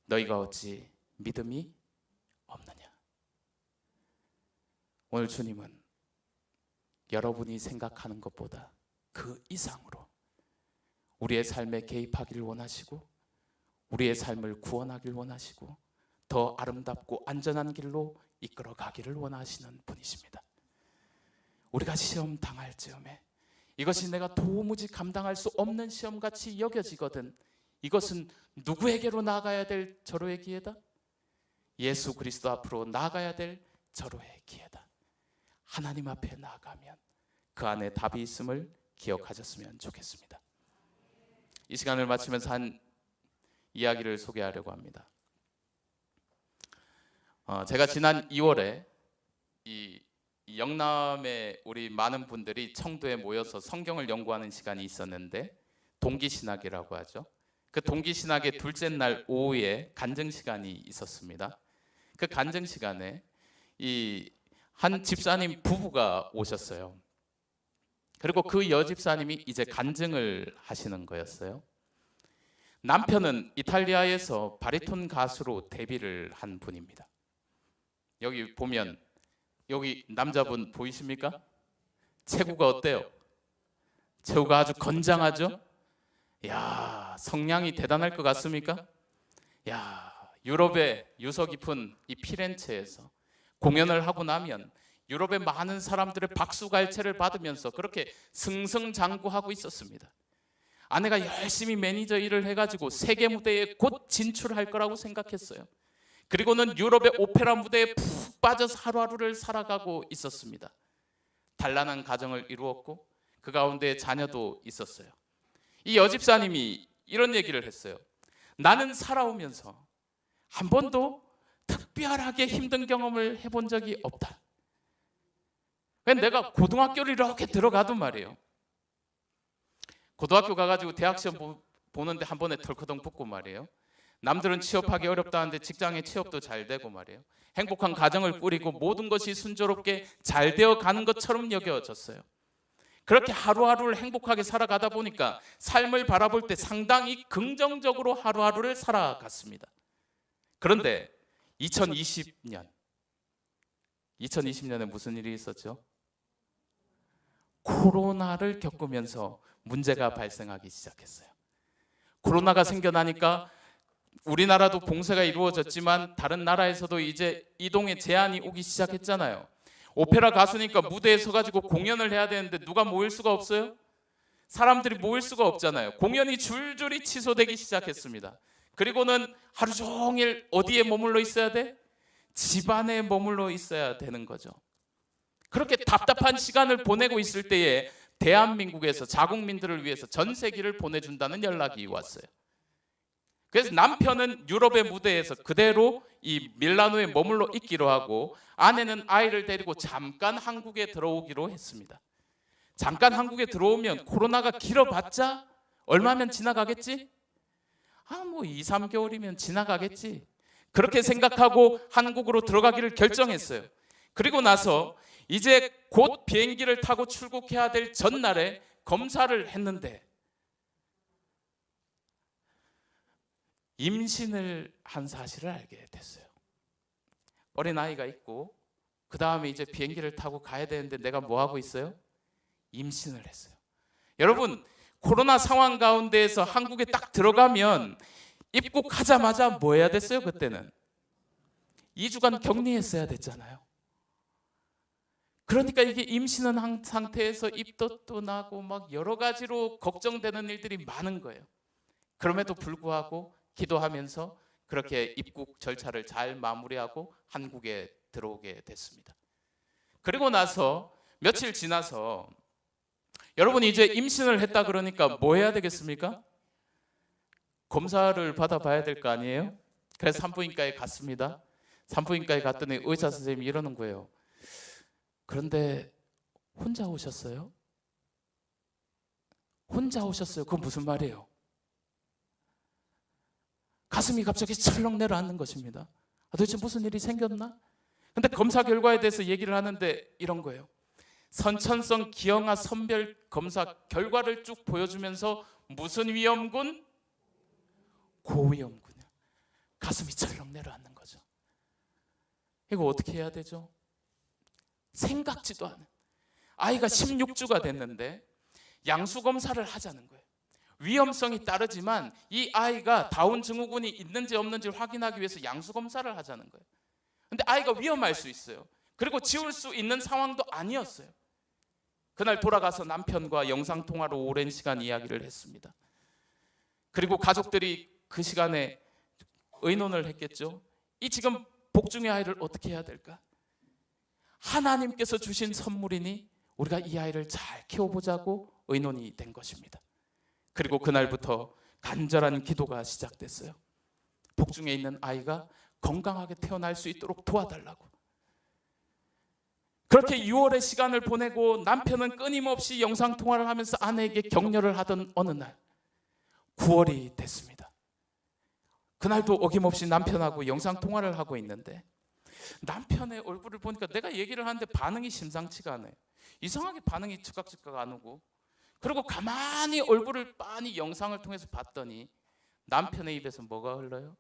너희가 어찌 믿음이 없느냐? 오늘 주님은 여러분이 생각하는 것보다 그 이상으로 우리의 삶에 개입하기를 원하시고, 우리의 삶을 구원하기를 원하시고, 더 아름답고 안전한 길로 이끌어 가기를 원하시는 분이십니다. 우리가 시험 당할 즈음에 이것이 내가 도무지 감당할 수 없는 시험같이 여겨지거든 이것은 누구에게로 나아가야 될 절호의 기회다? 예수 그리스도 앞으로 나아가야 될 절호의 기회다. 하나님 앞에 나아가면 그 안에 답이 있음을 기억하셨으면 좋겠습니다. 이 시간을 마치면서 한 이야기를 소개하려고 합니다. 제가 지난 2월에 이 영남에 우리 많은 분들이 청도에 모여서 성경을 연구하는 시간이 있었는데, 동기신학이라고 하죠. 그 동기신학의 둘째 날 오후에 간증 시간이 있었습니다. 그 간증 시간에 한 집사님 부부가 오셨어요. 그리고 그 여집사님이 이제 간증을 하시는 거였어요. 남편은 이탈리아에서 바리톤 가수로 데뷔를 한 분입니다. 여기 보면, 여기 남자분 보이십니까? 체구가 어때요? 체구가 아주 건장하죠? 야, 성량이 대단할 것 같습니까? 야, 유럽의 유서 깊은 이 피렌체에서 공연을 하고 나면 유럽의 많은 사람들의 박수갈채를 받으면서 그렇게 승승장구하고 있었습니다. 아내가 열심히 매니저 일을 해가지고 세계 무대에 곧 진출할 거라고 생각했어요. 그리고는 유럽의 오페라 무대에 푹 빠져서 하루하루를 살아가고 있었습니다. 단란한 가정을 이루었고 그 가운데 자녀도 있었어요. 이 여집사님이 이런 얘기를 했어요. 나는 살아오면서 한 번도 특별하게 힘든 경험을 해본 적이 없다. 내가 고등학교를 이렇게 들어가도 말이에요. 고등학교 가가지고 대학 시험 보는데 한 번에 덜커덩 붙고 말이에요. 남들은 취업하기 어렵다는데 직장에 취업도 잘 되고 말이에요. 행복한 가정을 꾸리고 모든 것이 순조롭게 잘 되어 가는 것처럼 여겨졌어요. 그렇게 하루하루를 행복하게 살아가다 보니까 삶을 바라볼 때 상당히 긍정적으로 하루하루를 살아갔습니다. 그런데 2020년에 무슨 일이 있었죠? 코로나를 겪으면서 문제가 발생하기 시작했어요. 코로나가 생겨나니까 우리나라도 봉쇄가 이루어졌지만 다른 나라에서도 이제 이동에 제한이 오기 시작했잖아요. 오페라 가수니까 무대에 서가지고 공연을 해야 되는데 누가 모일 수가 없어요? 사람들이 모일 수가 없잖아요. 공연이 줄줄이 취소되기 시작했습니다. 그리고는 하루 종일 어디에 머물러 있어야 돼? 집안에 머물러 있어야 되는 거죠. 그렇게 답답한 시간을 보내고 있을 때에 대한민국에서 자국민들을 위해서 전세기를 보내준다는 연락이 왔어요. 그래서 남편은 유럽의 무대에서 그대로 이 밀라노에 머물러 있기로 하고, 아내는 아이를 데리고 잠깐 한국에 들어오기로 했습니다. 잠깐 한국에 들어오면 코로나가 길어봤자 얼마면 지나가겠지? 뭐 2, 3개월이면 지나가겠지. 그렇게 생각하고 한국으로 들어가기를 결정했어요. 그리고 나서 이제 곧 비행기를 타고 출국해야 될 전날에 검사를 했는데 임신을 한 사실을 알게 됐어요. 어린아이가 있고 그 다음에 이제 비행기를 타고 가야 되는데 내가 뭐 하고 있어요? 임신을 했어요. 여러분, 코로나 상황 가운데에서 한국에 딱 들어가면 입국하자마자 뭐 해야 됐어요? 그때는 2주간 격리했어야 됐잖아요. 그러니까 이게 임신한 상태에서 입덧도 나고 막 여러 가지로 걱정되는 일들이 많은 거예요. 그럼에도 불구하고 기도하면서 그렇게 입국 절차를 잘 마무리하고 한국에 들어오게 됐습니다. 그리고 나서 며칠 지나서 여러분이 이제 임신을 했다 그러니까 뭐 해야 되겠습니까? 검사를 받아봐야 될 거 아니에요? 그래서 산부인과에 갔습니다. 산부인과에 갔더니 의사 선생님이 이러는 거예요. 그런데 혼자 오셨어요? 혼자 오셨어요? 그건 무슨 말이에요? 가슴이 갑자기 철렁 내려앉는 것입니다. 도대체 무슨 일이 생겼나? 근데 검사 결과에 대해서 얘기를 하는데 이런 거예요. 선천성 기형아 선별 검사 결과를 쭉 보여주면서 무슨 위험군? 고위험군이요. 가슴이 철렁 내려앉는 거죠. 이거 어떻게 해야 되죠? 생각지도 않은 아이가 16주가 됐는데 양수 검사를 하자는 거예요. 위험성이 따르지만 이 아이가 다운 증후군이 있는지 없는지 확인하기 위해서 양수 검사를 하자는 거예요. 근데 아이가 위험할 수 있어요. 그리고 지울 수 있는 상황도 아니었어요. 그날 돌아가서 남편과 영상통화로 오랜 시간 이야기를 했습니다. 그리고 가족들이 그 시간에 의논을 했겠죠. 이 지금 복중의 아이를 어떻게 해야 될까? 하나님께서 주신 선물이니 우리가 이 아이를 잘 키워보자고 의논이 된 것입니다. 그리고 그날부터 간절한 기도가 시작됐어요. 복중에 있는 아이가 건강하게 태어날 수 있도록 도와달라고. 그렇게 6월의 시간을 보내고 남편은 끊임없이 영상통화를 하면서 아내에게 격려를 하던 어느 날 9월이 됐습니다. 그날도 어김없이 남편하고 영상통화를 하고 있는데 남편의 얼굴을 보니까 내가 얘기를 하는데 반응이 심상치가 않아요. 이상하게 반응이 즉각 안 오고, 그리고 가만히 얼굴을 빤히 영상을 통해서 봤더니 남편의 입에서 뭐가 흘러요?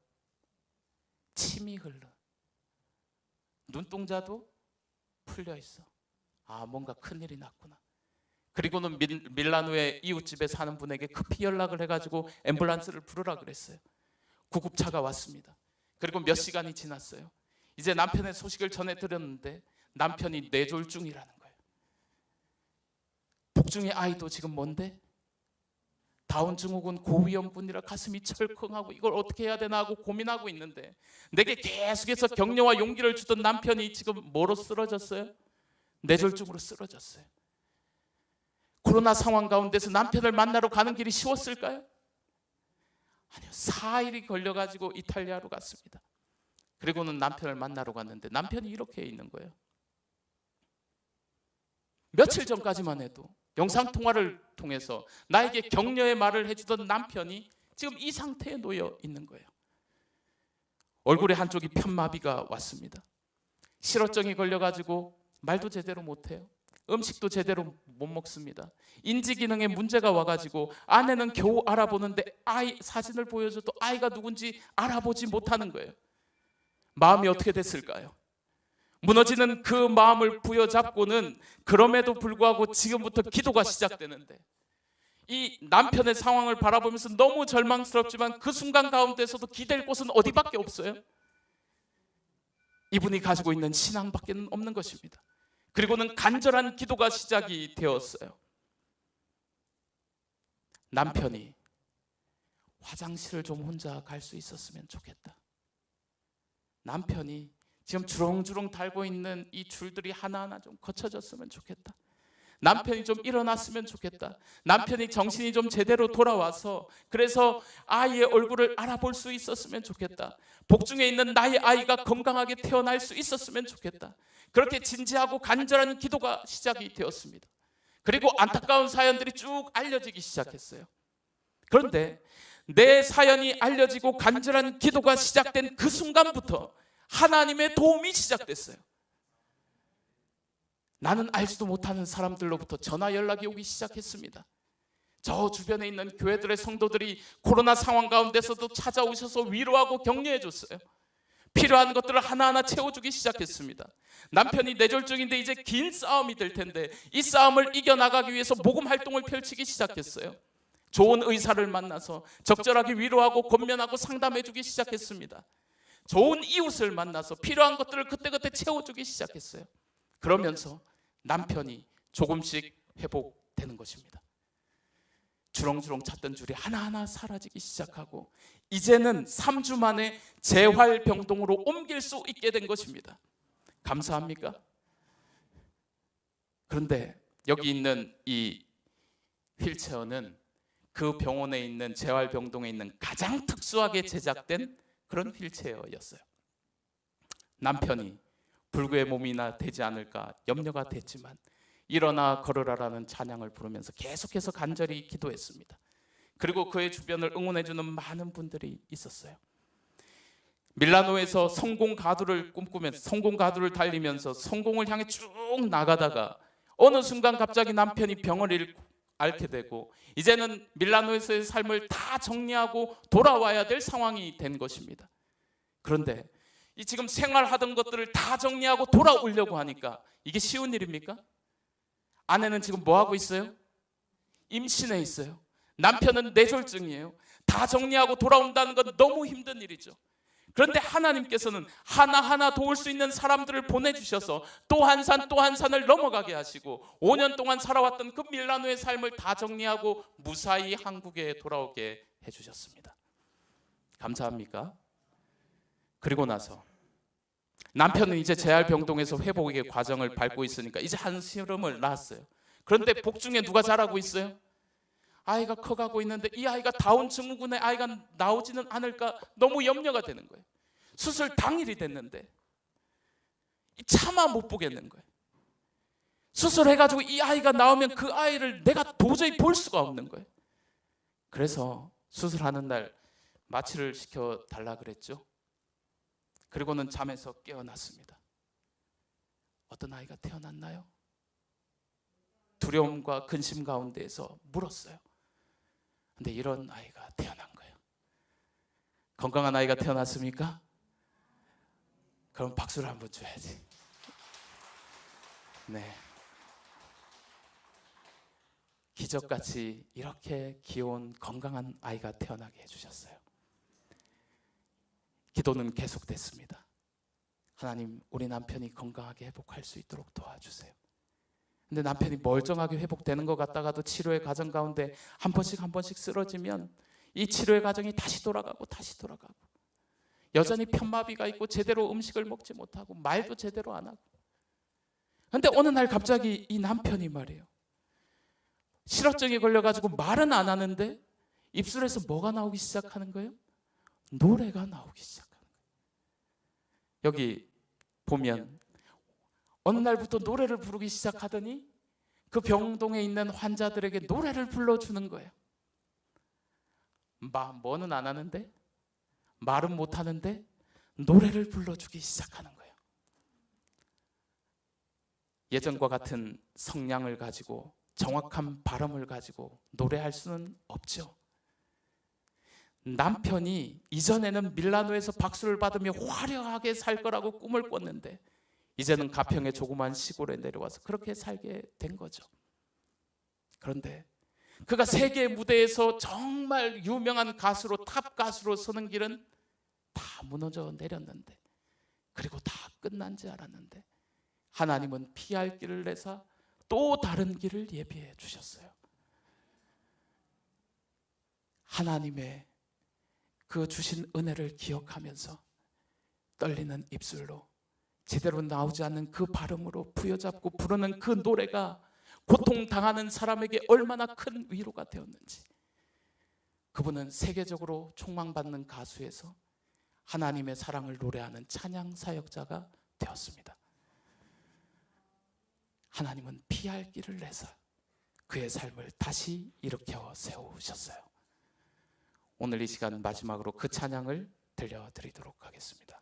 침이 흘러. 눈동자도 풀려 있어. 아, 뭔가 큰일이 났구나. 그리고는 밀라노의 이웃집에 사는 분에게 급히 연락을 해가지고 앰뷸런스를 부르라 그랬어요. 구급차가 왔습니다. 그리고 몇 시간이 지났어요. 이제 남편의 소식을 전해 드렸는데 남편이 뇌졸중이라는 거예요. 복중의 아이도 지금 뭔데? 다운 증후군 고위험군이라 가슴이 철컹하고 이걸 어떻게 해야 되나 하고 고민하고 있는데 내게 계속해서 격려와 용기를 주던 남편이 지금 뭐로 쓰러졌어요? 뇌졸중으로 쓰러졌어요. 코로나 상황 가운데서 남편을 만나러 가는 길이 쉬웠을까요? 아니요. 4일이 걸려가지고 이탈리아로 갔습니다. 그리고는 남편을 만나러 갔는데 남편이 이렇게 있는 거예요. 며칠 전까지만 해도 영상통화를 통해서 나에게 격려의 말을 해주던 남편이 지금 이 상태에 놓여 있는 거예요. 얼굴의 한쪽이 편마비가 왔습니다. 실어증이 걸려가지고 말도 제대로 못해요. 음식도 제대로 못 먹습니다. 인지기능에 문제가 와가지고 아내는 겨우 알아보는데 아이 사진을 보여줘도 아이가 누군지 알아보지 못하는 거예요. 마음이 어떻게 됐을까요? 무너지는 그 마음을 부여잡고는 그럼에도 불구하고 지금부터 기도가 시작되는데 이 남편의 상황을 바라보면서 너무 절망스럽지만 그 순간 가운데서도 기댈 곳은 어디밖에 없어요. 이분이 가지고 있는 신앙밖에 없는 것입니다. 그리고는 간절한 기도가 시작이 되었어요. 남편이 화장실을 좀 혼자 갈 수 있었으면 좋겠다. 남편이 지금 주렁주렁 달고 있는 이 줄들이 하나하나 좀 거쳐졌으면 좋겠다. 남편이 좀 일어났으면 좋겠다. 남편이 정신이 좀 제대로 돌아와서 그래서 아이의 얼굴을 알아볼 수 있었으면 좋겠다. 복중에 있는 나의 아이가 건강하게 태어날 수 있었으면 좋겠다. 그렇게 진지하고 간절한 기도가 시작이 되었습니다. 그리고 안타까운 사연들이 쭉 알려지기 시작했어요. 그런데 내 사연이 알려지고 간절한 기도가 시작된 그 순간부터 하나님의 도움이 시작됐어요. 나는 알지도 못하는 사람들로부터 전화 연락이 오기 시작했습니다. 저 주변에 있는 교회들의 성도들이 코로나 상황 가운데서도 찾아오셔서 위로하고 격려해 줬어요. 필요한 것들을 하나하나 채워주기 시작했습니다. 남편이 뇌졸중인데 이제 긴 싸움이 될 텐데 이 싸움을 이겨나가기 위해서 모금 활동을 펼치기 시작했어요. 좋은 의사를 만나서 적절하게 위로하고 권면하고 상담해주기 시작했습니다. 좋은 이웃을 만나서 필요한 것들을 그때그때 채워주기 시작했어요. 그러면서 남편이 조금씩 회복되는 것입니다. 주렁주렁 찼던 줄이 하나하나 사라지기 시작하고 이제는 3주 만에 재활병동으로 옮길 수 있게 된 것입니다. 감사합니까? 그런데 여기 있는 이 휠체어는 그 병원에 있는 재활병동에 있는 가장 특수하게 제작된 그런 휠체어였어요. 남편이 불구의 몸이나 되지 않을까 염려가 됐지만 일어나 걸으라라는 찬양을 부르면서 계속해서 간절히 기도했습니다. 그리고 그의 주변을 응원해주는 많은 분들이 있었어요. 밀라노에서 성공 가두를 꿈꾸면서 성공 가두를 달리면서 성공을 향해 쭉 나가다가 어느 순간 갑자기 남편이 병을 앓게 되고 이제는 밀라노에서의 삶을 다 정리하고 돌아와야 될 상황이 된 것입니다. 그런데 이 지금 생활하던 것들을 다 정리하고 돌아오려고 하니까 이게 쉬운 일입니까? 아내는 지금 뭐 하고 있어요? 임신해 있어요. 남편은 뇌졸중이에요. 다 정리하고 돌아온다는 건 너무 힘든 일이죠. 그런데 하나님께서는 하나하나 도울 수 있는 사람들을 보내주셔서 또 한 산 또 한 산을 넘어가게 하시고 5년 동안 살아왔던 그 밀라노의 삶을 다 정리하고 무사히 한국에 돌아오게 해주셨습니다. 감사합니까? 그리고 나서 남편은 이제 재활병동에서 회복의 과정을 밟고 있으니까 이제 한시름을 낳았어요. 그런데 복중에 누가 자라고 있어요? 아이가 커가고 있는데 이 아이가 다운 증후군의 아이가 나오지는 않을까 너무 염려가 되는 거예요. 수술 당일이 됐는데 차마 못 보겠는 거예요. 수술해가지고 이 아이가 나오면 그 아이를 내가 도저히 볼 수가 없는 거예요. 그래서 수술하는 날 마취를 시켜달라 그랬죠. 그리고는 잠에서 깨어났습니다. 어떤 아이가 태어났나요? 두려움과 근심 가운데에서 물었어요. 근데 이런 아이가 태어난 거예요. 건강한 아이가 태어났습니까? 그럼 박수를 한번 줘야지. 네. 기적같이 이렇게 귀여운 건강한 아이가 태어나게 해주셨어요. 기도는 계속됐습니다. 하나님, 우리 남편이 건강하게 회복할 수 있도록 도와주세요. 근데 남편이 멀쩡하게 회복되는 것 같다가도 치료의 과정 가운데 한 번씩 쓰러지면 이 치료의 과정이 다시 돌아가고 여전히 편마비가 있고 제대로 음식을 먹지 못하고 말도 제대로 안 하고. 근데 어느 날 갑자기 이 남편이 말이에요. 실어증이 걸려가지고 말은 안 하는데 입술에서 뭐가 나오기 시작하는 거예요? 노래가 나오기 시작하는 거예요. 여기 보면 어느 날부터 노래를 부르기 시작하더니 그 병동에 있는 환자들에게 노래를 불러주는 거예요. 뭐는 안 하는데 말은 못 하는데 노래를 불러주기 시작하는 거예요. 예전과 같은 성량을 가지고 정확한 발음을 가지고 노래할 수는 없죠. 남편이 이전에는 밀라노에서 박수를 받으며 화려하게 살 거라고 꿈을 꿨는데 이제는 가평의 조그만 시골에 내려와서 그렇게 살게 된 거죠. 그런데 그가 세계 무대에서 정말 유명한 가수로 탑 가수로 서는 길은 다 무너져 내렸는데 그리고 다 끝난 줄 알았는데 하나님은 피할 길을 내사 또 다른 길을 예비해 주셨어요. 하나님의 그 주신 은혜를 기억하면서 떨리는 입술로 제대로 나오지 않는 그 발음으로 부여잡고 부르는 그 노래가 고통당하는 사람에게 얼마나 큰 위로가 되었는지. 그분은 세계적으로 촉망받는 가수에서 하나님의 사랑을 노래하는 찬양 사역자가 되었습니다. 하나님은 피할 길을 내서 그의 삶을 다시 일으켜 세우셨어요. 오늘 이 시간 마지막으로 그 찬양을 들려드리도록 하겠습니다.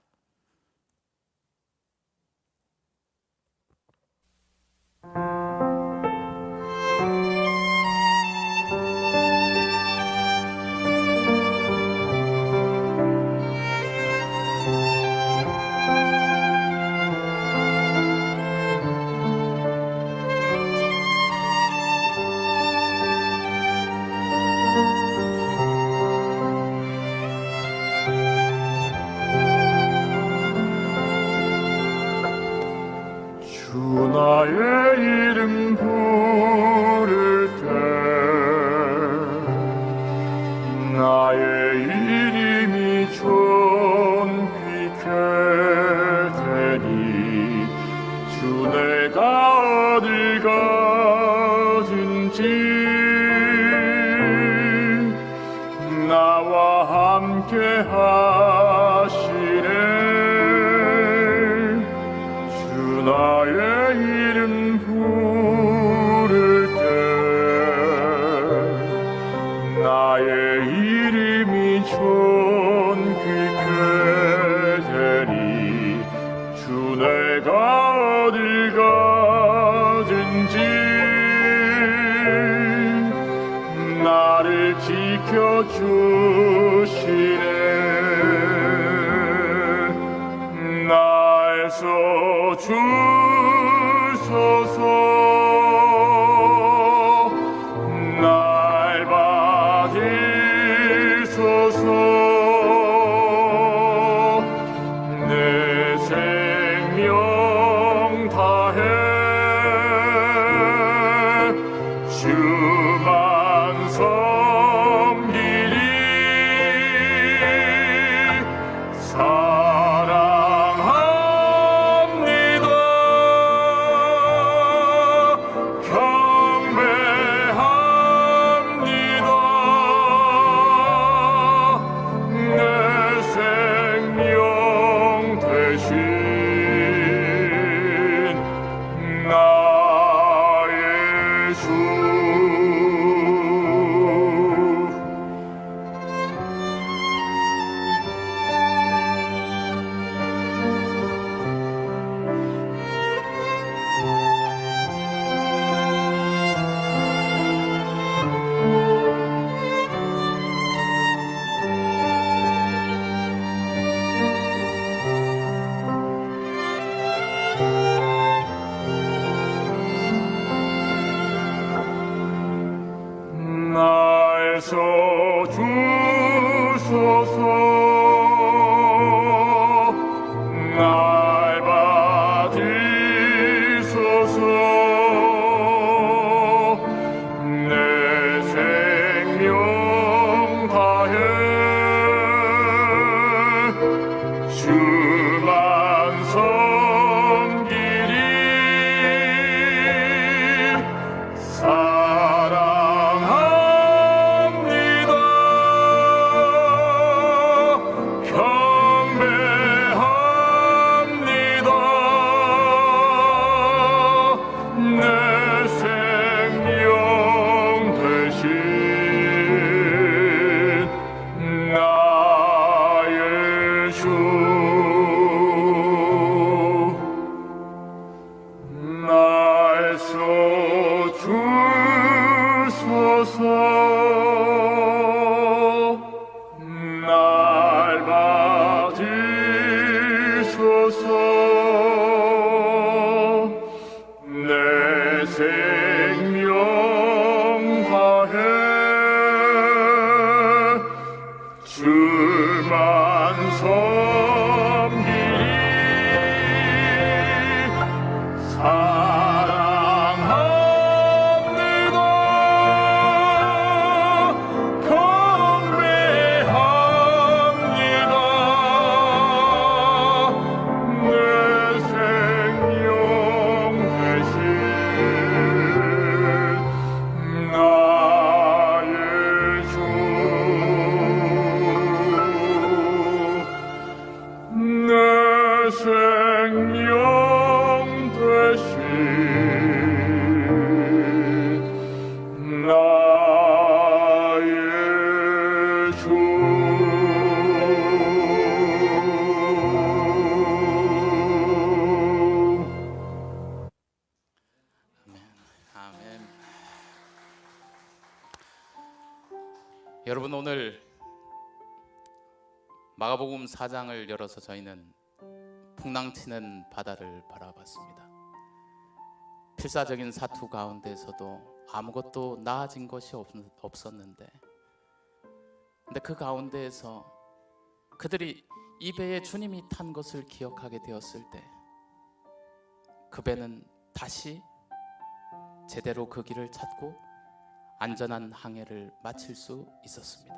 이름이 존귀케 되니 주 내가 어딜 가든지 나와 함께 하시네. 주 나의 이름 부를 때 나의 이름이 존귀케 되니 주 내가 어딜 가든지 나를 지켜주시네. 나에서 주소서 날 받으소서. 내 생명 다해 주만 섬기리. 사랑합니다. 경배합니다. 내 생명 되신 나의 주. 나에서 주소서 날 받으소서. 내 생명 다해 주만 섬기리. 사랑합니다. 경배합니다. 내 생명 되신 나의 주. 나에서 주소서 날 받으소서. 내 생명 다해 주만 섬기리. 사랑합니다. 경배합니다. 내 생명 되신 나의 주. 내 생명 되신 나의 주. 아멘. 여러분, 오늘 마가복음 4장을 열어서 저희는 풍랑치는 바다를 바라봤습니다. 필사적인 사투 가운데서도 아무것도 나아진 것이 없었는데, 근데 그 가운데에서 그들이 이 배에 주님이 탄 것을 기억하게 되었을 때 그 배는 다시 제대로 그 길을 찾고 안전한 항해를 마칠 수 있었습니다.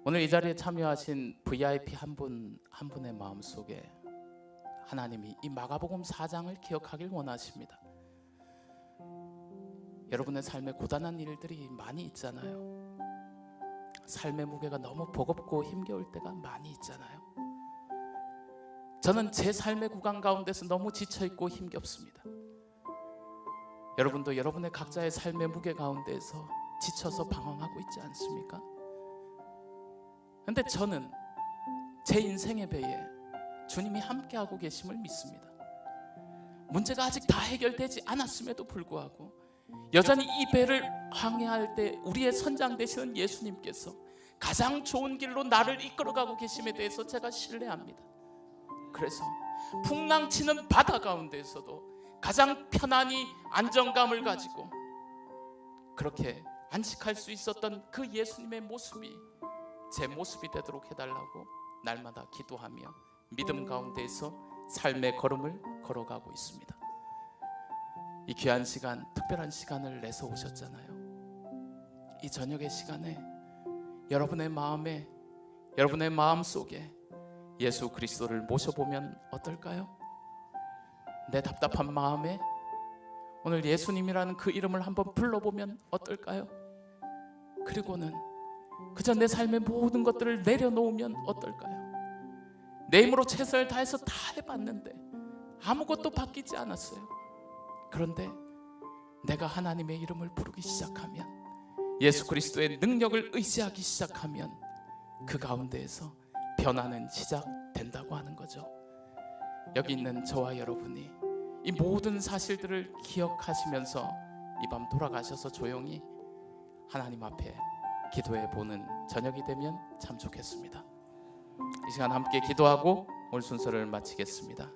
오늘 이 자리에 참여하신 VIP 한 분 한 분의 마음속에 하나님이 이 마가복음 4장을 기억하길 원하십니다. 여러분의 삶에 고단한 일들이 많이 있잖아요. 삶의 무게가 너무 버겁고 힘겨울 때가 많이 있잖아요. 저는 제 삶의 구간 가운데서 너무 지쳐있고 힘겹습니다. 여러분도 여러분의 각자의 삶의 무게 가운데서 지쳐서 방황하고 있지 않습니까? 근데 저는 제 인생의 배에 주님이 함께하고 계심을 믿습니다. 문제가 아직 다 해결되지 않았음에도 불구하고 여전히 이 배를 항해할 때 우리의 선장 되시는 예수님께서 가장 좋은 길로 나를 이끌어가고 계심에 대해서 제가 신뢰합니다. 그래서 풍랑치는 바다 가운데에서도 가장 편안히 안정감을 가지고 그렇게 안식할 수 있었던 그 예수님의 모습이 제 모습이 되도록 해달라고 날마다 기도하며 믿음 가운데에서 삶의 걸음을 걸어가고 있습니다. 이 귀한 시간, 특별한 시간을 내서 오셨잖아요. 이 저녁의 시간에 여러분의 마음에, 여러분의 마음속에 예수 그리스도를 모셔보면 어떨까요? 내 답답한 마음에 오늘 예수님이라는 그 이름을 한번 불러보면 어떨까요? 그리고는 그저 내 삶의 모든 것들을 내려놓으면 어떨까요? 내 힘으로 최선을 다해서 다 해봤는데 아무것도 바뀌지 않았어요. 그런데 내가 하나님의 이름을 부르기 시작하면, 예수 그리스도의 능력을 의지하기 시작하면 그 가운데에서 변화는 시작된다고 하는 거죠. 여기 있는 저와 여러분이 이 모든 사실들을 기억하시면서 이 밤 돌아가셔서 조용히 하나님 앞에 기도해 보는 저녁이 되면 참 좋겠습니다. 이 시간 함께 기도하고 오늘 순서를 마치겠습니다.